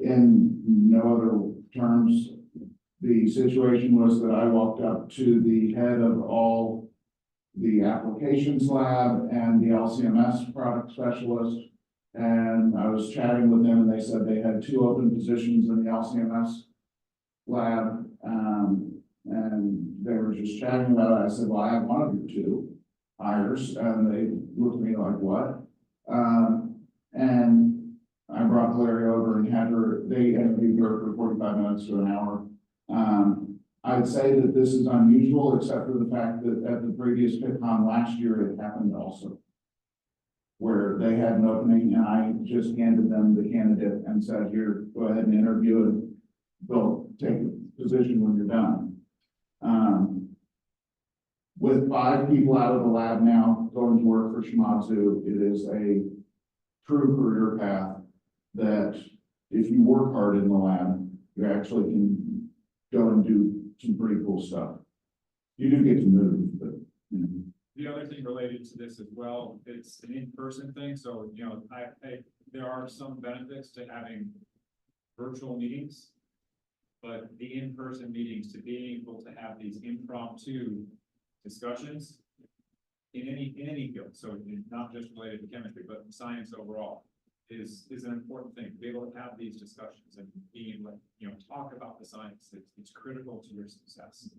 In no other terms, the situation was that I walked up to the head of all the applications lab and the LCMS product specialist. And I was chatting with them and they said they had 2 open positions in the LCMS lab. And they were just chatting about it. I said, well, I have one of your 2 hires. And they looked at me like, what? And I brought Valeria over and had her, they interviewed her for 45 minutes to an hour. I'd say that this is unusual, except for the fact that at the previous PitCon last year, it happened also. Where they had an opening and I just handed them the candidate and said, here, go ahead and interview and they'll take the position when you're done. With 5 people out of the lab now going to work for Shimazu, it is a true career path that if you work hard in the lab, you actually can go and do some pretty cool stuff. You do get to move, but, you know. The other thing related to this as well, it's an in-person thing, so, you know, there are some benefits to having virtual meetings. But the in-person meetings, to being able to have these impromptu discussions in any field, so not just related to chemistry, but science overall, is an important thing, to be able to have these discussions and being able to, you know, talk about the science. It's critical to your success.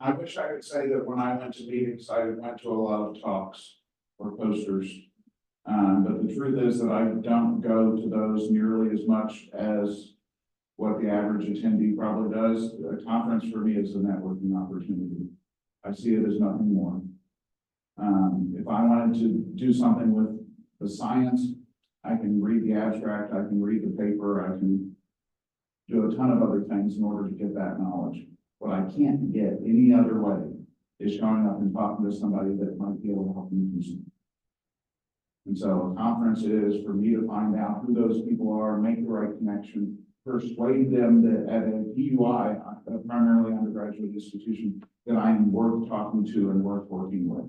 I wish I could say that when I went to meetings, I went to a lot of talks or posters. But the truth is that I don't go to those nearly as much as what the average attendee probably does. A conference for me is a networking opportunity. I see it as nothing more. If I wanted to do something with the science, I can read the abstract, I can read the paper, I can do a ton of other things in order to get that knowledge. What I can't get any other way is showing up and talking to somebody that might be able to help me do something. And so a conference is for me to find out who those people are, make the right connection, persuade them that at a PUI, a primarily undergraduate institution, that I am worth talking to and worth working with.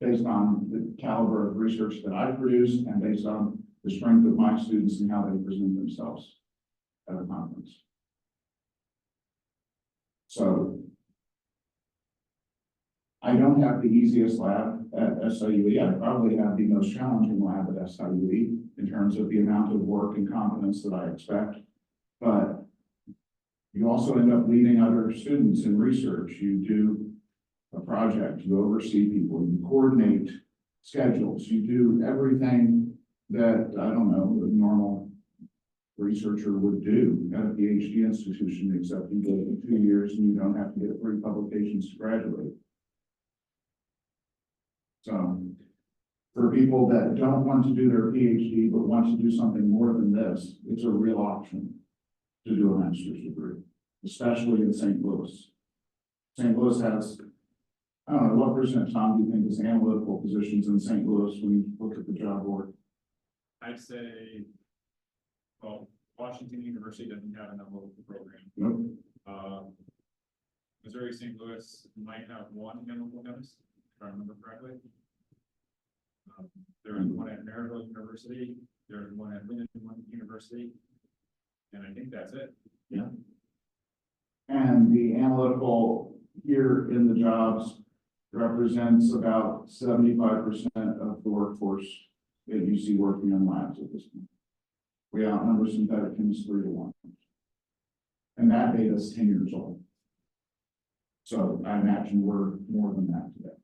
Based on the caliber of research that I produce and based on the strength of my students and how they present themselves at a conference. So I don't have the easiest lab at SIUE. I probably have the most challenging lab at SIUE in terms of the amount of work and competence that I expect. But you also end up leading other students in research. You do a project, you oversee people, you coordinate schedules, you do everything that, I don't know, the normal researcher would do at a PhD institution, except you go for 2 years and you don't have to get 3 publications to graduate. So for people that don't want to do their PhD, but want to do something more than this, it's a real option to do a master's degree, especially in St. Louis. St. Louis has, I don't know, what percent, Tom, do you think is analytical positions in St. Louis when you look at the job board? I'd say, well, Washington University doesn't have an analytical program. Nope. Missouri St. Louis might have 1 analytical chemist, if I remember correctly. There is 1 at Maryville University, there is 1 at Linden University, and I think that's it. Yeah. And the analytical here in the jobs represents about 75% of the workforce that you see working in labs at this point. We outnumber synthetic chemists 3-1. And that data is 10 years old. So I imagine we're more than that today.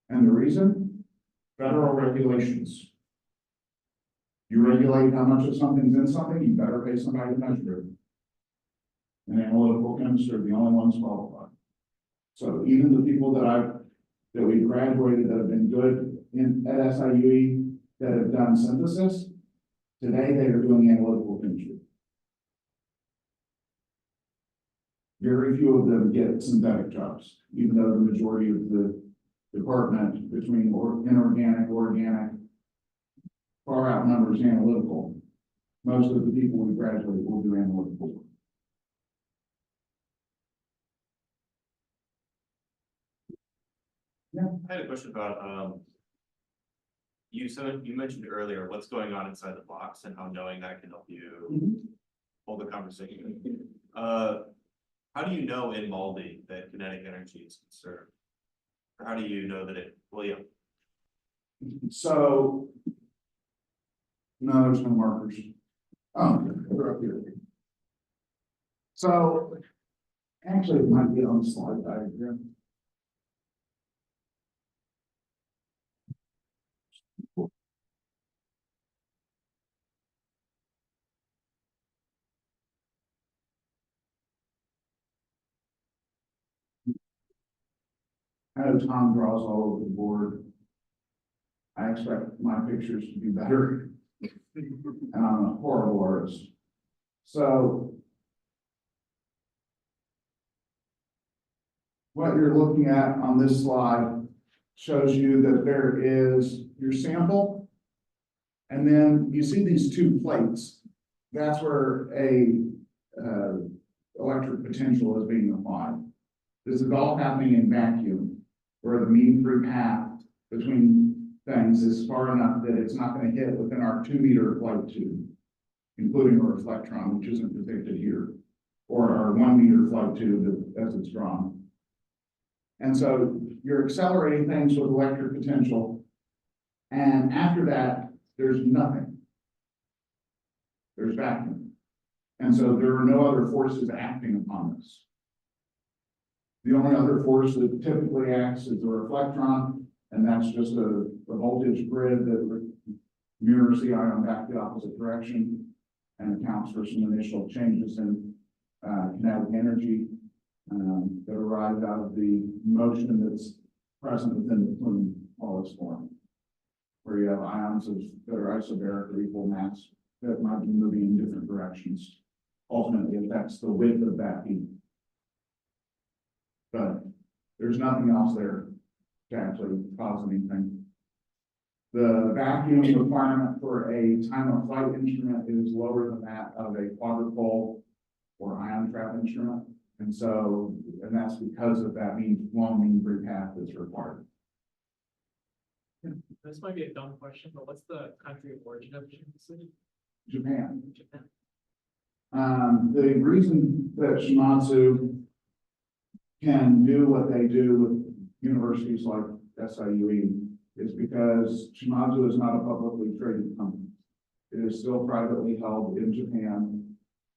And the reason? Federal regulations. You regulate how much of something's in something, you better pay somebody to measure it. And analytical chemists are the only ones qualified. So even the people that we graduated that have been good at SIUE that have done synthesis, today they are doing analytical chemistry. Very few of them get synthetic jobs, even though the majority of the department between inorganic, organic, far outnumbers analytical. Most of the people we graduate will do analytical work. I had a question about, you mentioned earlier what's going on inside the box and how knowing that can help you hold the conversation. How do you know in molding that kinetic energy is conserved? Or how do you know that So, no, there's no markers. Oh, they're up here. So, actually, it might be on the slide diagram. I know Tom draws all over the board. I expect my pictures to be better. And I'm a horrible artist. So what you're looking at on this slide shows you that there is your sample. And then you see these two plates. That's where a electric potential is being applied. This is all happening in vacuum, where the mean free path between things is far enough that it's not going to hit within our 2-meter flight tube, including a reflectron, which isn't depicted here, or our 1-meter flight tube as it's drawn. And so you're accelerating things with electric potential, and after that, there's nothing. There's vacuum. And so there are no other forces acting upon this. The only other force that typically acts is the reflectron, and that's just a voltage grid that mirrors the ion back the opposite direction and accounts for some initial changes in kinetic energy that arise out of the motion that's present within the plume while it's forming, where you have ions that are isobaric or equal mass that might be moving in different directions. Ultimately affects the width of that beam. But there's nothing else there to actually cause anything. The vacuum requirement for a time of flight instrument is lower than that of a quadrupole or ion trap instrument. And that's because of that long mean free path that's required. This might be a dumb question, but what's the country of origin of Shimatsu? Japan. Japan. The reason that Shimatsu can do what they do with universities like SIUE is because Shimatsu is not a publicly traded company. It is still privately held in Japan.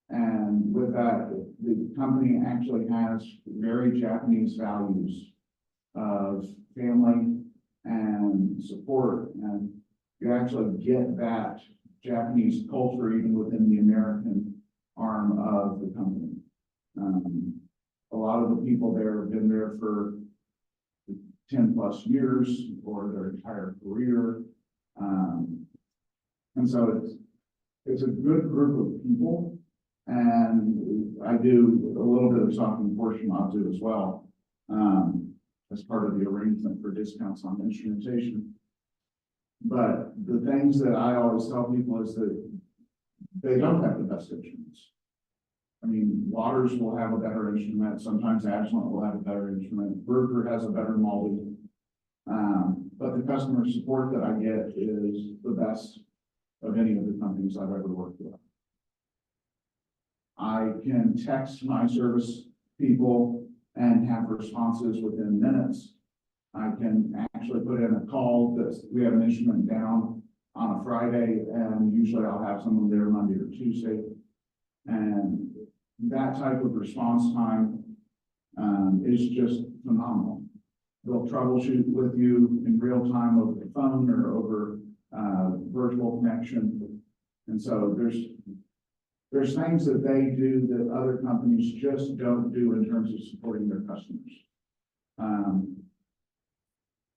And with that, the company actually has very Japanese values of family and support. And you actually get that Japanese culture even within the American arm of the company. A lot of the people there have been there for 10+ years or their entire career. And so it's a good group of people. And I do a little bit of talking for Shimatsu as well, as part of the arrangement for discounts on instrumentation. But the things that I always tell people is that they don't have the best instruments. I mean, Waters will have a better instrument. Sometimes Agilent will have a better instrument. Bruker has a better molding. But the customer support that I get is the best of any of the companies I've ever worked with. I can text my service people and have responses within minutes. I can actually put in a call that we have an instrument down on a Friday, and usually I'll have someone there Monday or Tuesday. And that type of response time is just phenomenal. They'll troubleshoot with you in real time over the phone or over virtual connection. And so there's things that they do that other companies just don't do in terms of supporting their customers.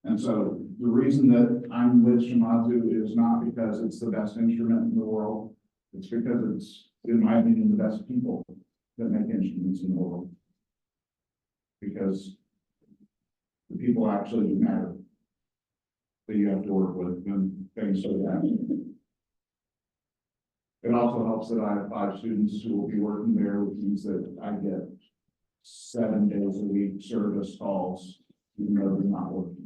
And so the reason that I'm with Shimazu is not because it's the best instrument in the world. It's because it's, in my opinion, the best people that make instruments in the world. Because the people actually do matter that you have to work with and things like that. It also helps that I have 5 students who will be working there, which means that I get 7 days a week service calls, even though they're not working.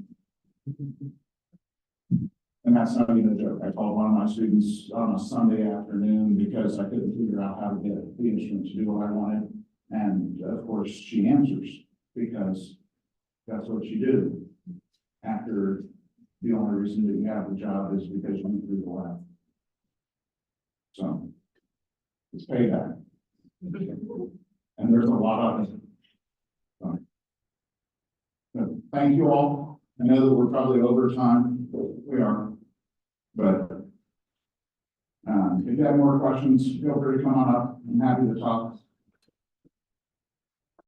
And that's not even a joke. I called one of my students on a Sunday afternoon because I couldn't figure out how to get the instrument to do what I wanted. And of course, she answers because that's what you do. After the only reason that you have the job is because you went through the lab. So it's payback. And there's a lot of it. So, thank you all. I know that we're probably over time. We are. But if you have more questions, feel free to come on up. I'm happy to talk.